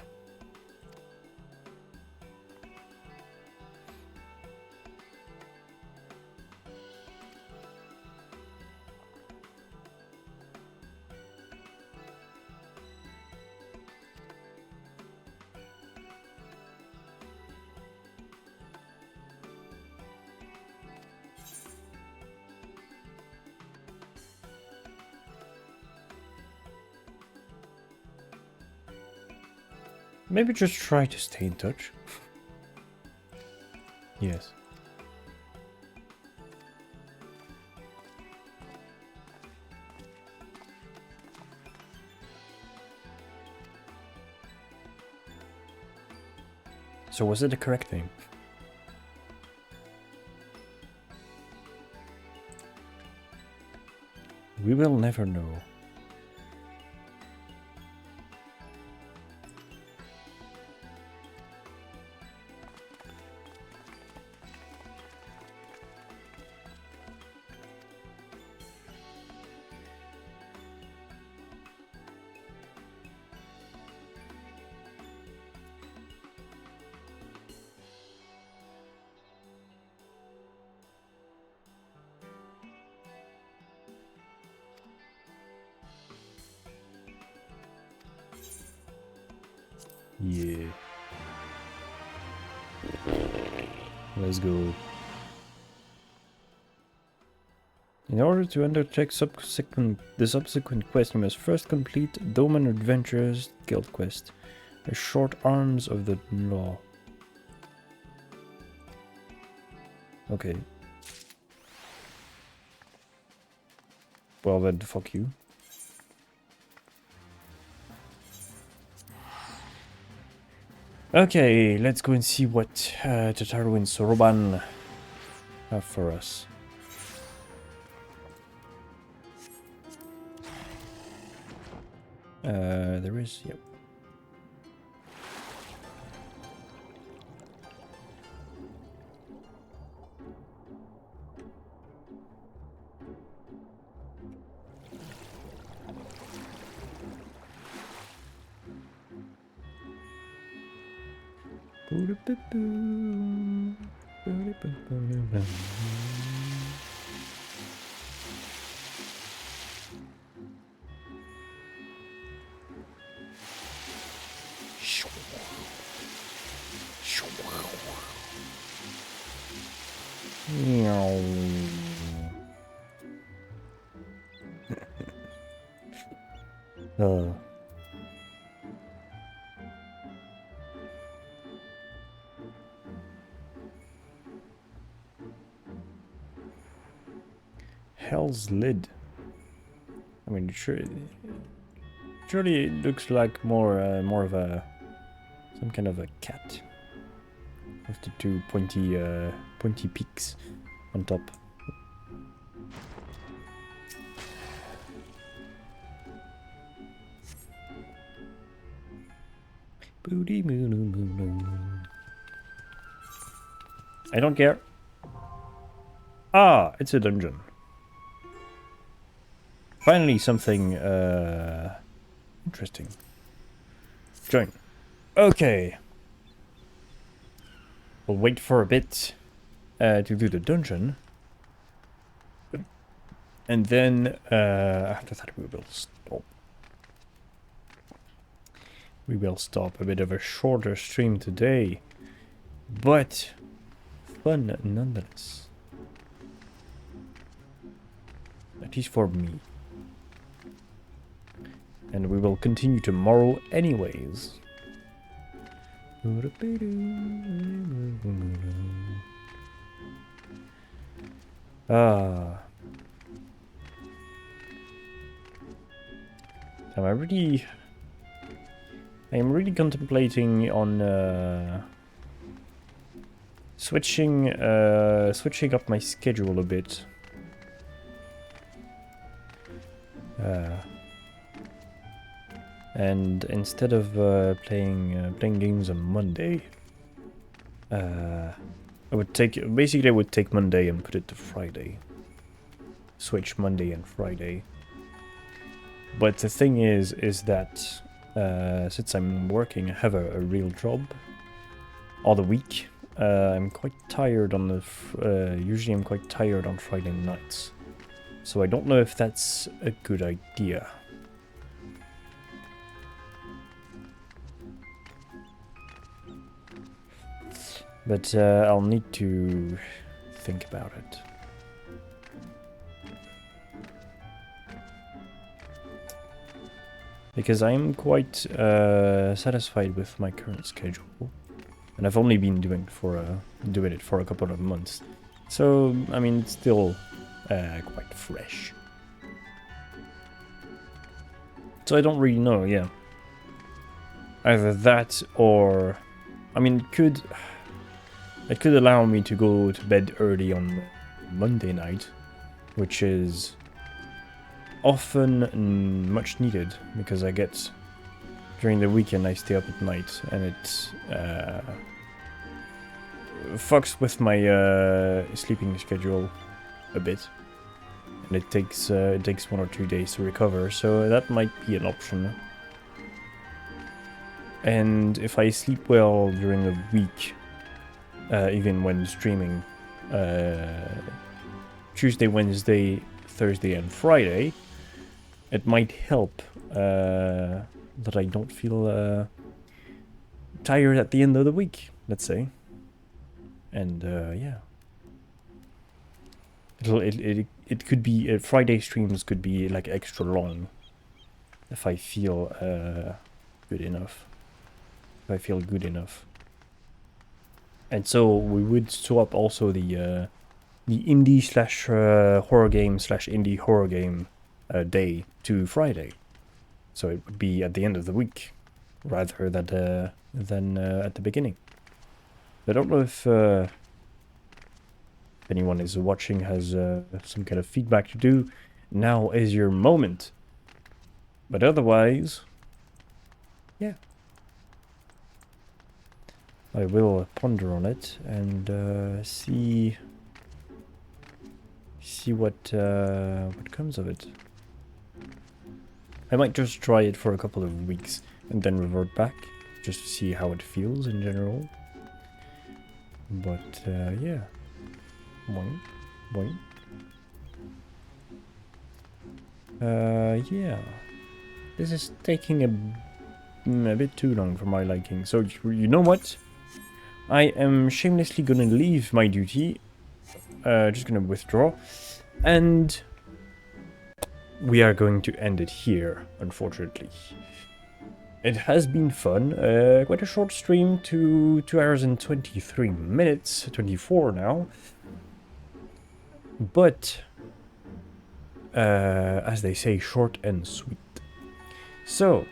Maybe just try to stay in touch. Yes. So was it the correct name? We will never know. Yeah. Let's go. In order to undertake the subsequent quest, you must first complete Doman Adventures Guild Quest, a short arms of the law. Okay. Well then, fuck you. Okay, let's go and see what Tataru and Soroban have for us. There is, yep. Hell's Lid. I mean, surely it looks like more of a some kind of a cat with the two pointy peaks on top. Booty moon. I don't care. Ah, it's a dungeon. Finally something interesting. Join. Okay. We'll wait for a bit to do the dungeon. And then after that we will stop. We will stop. A bit of a shorter stream today. But fun nonetheless. At least for me. And we will continue tomorrow anyways. Ah. I'm really contemplating on switching up my schedule a bit. And instead of playing games on Monday, I would take Monday and put it to Friday. Switch Monday and Friday. But the thing is that since I'm working, I have a real job all the week. I'm quite tired on the. Usually, I'm quite tired on Friday nights, so I don't know if that's a good idea. But I'll need to think about it. Because I'm quite satisfied with my current schedule, and I've only been doing it for a couple of months, so I mean it's still quite fresh. So I don't really know, yeah. Either that or, I mean, it could allow me to go to bed early on Monday night, which is often much needed, because I get, during the weekend I stay up at night, and it fucks with my sleeping schedule a bit, and it takes 1 or 2 days to recover, so that might be an option. And if I sleep well during the week, even when streaming, Tuesday, Wednesday, Thursday and Friday, it might help that I don't feel tired at the end of the week, let's say. And yeah, it could be Friday streams could be like extra long if I feel good enough. If I feel good enough. And so we would swap also the indie slash horror game slash indie horror game day to Friday, so it would be at the end of the week rather than at the beginning. I don't know if anyone is watching has some kind of feedback to do. Now is your moment. But otherwise, yeah. I will ponder on it and see what comes of it. I might just try it for a couple of weeks and then revert back, just to see how it feels in general. But yeah, boing. Yeah, this is taking a bit too long for my liking. So you know what? I am shamelessly gonna leave my duty. Just gonna withdraw, and we are going to end it here, unfortunately. It has been fun. Quite a short stream, 2 hours and 23 minutes, 24 now. But, as they say, short and sweet. So,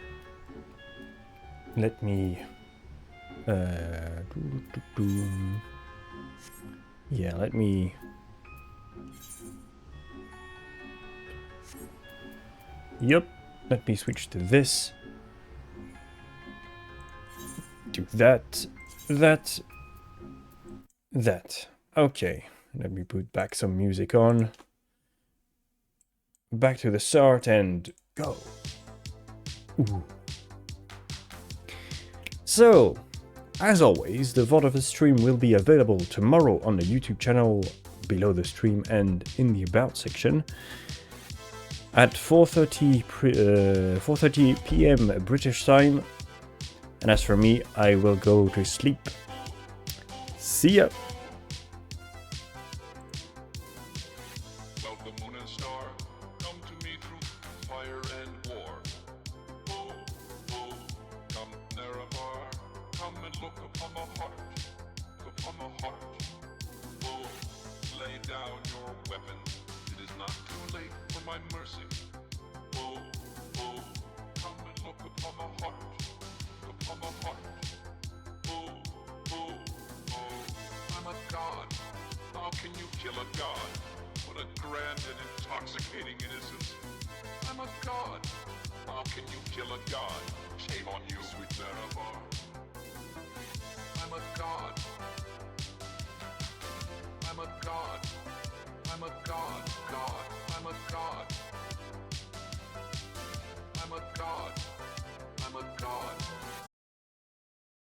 let me... yeah, let me... Yep, let me switch to this. Do that. Okay, let me put back some music on. Back to the start and go. Ooh. So, as always, the VOD of the stream will be available tomorrow on the YouTube channel below the stream and in the About section at 4:30 p.m. British time. And as for me, I will go to sleep. See ya! Welcome, moon and star. Come to me through fire and war. Oh, oh, come Nerevar. Come and look upon the heart. Look upon the heart. Oh, lay down your weapons. It is not too late for my mercy. Oh, oh, come and look upon the heart. Look upon the heart. Oh, oh, oh, I'm a god. How can you kill a god? What a grand and intoxicating innocence. I'm a god. How can you kill a god? Shame on you, sweet Nerevar. I'm a god.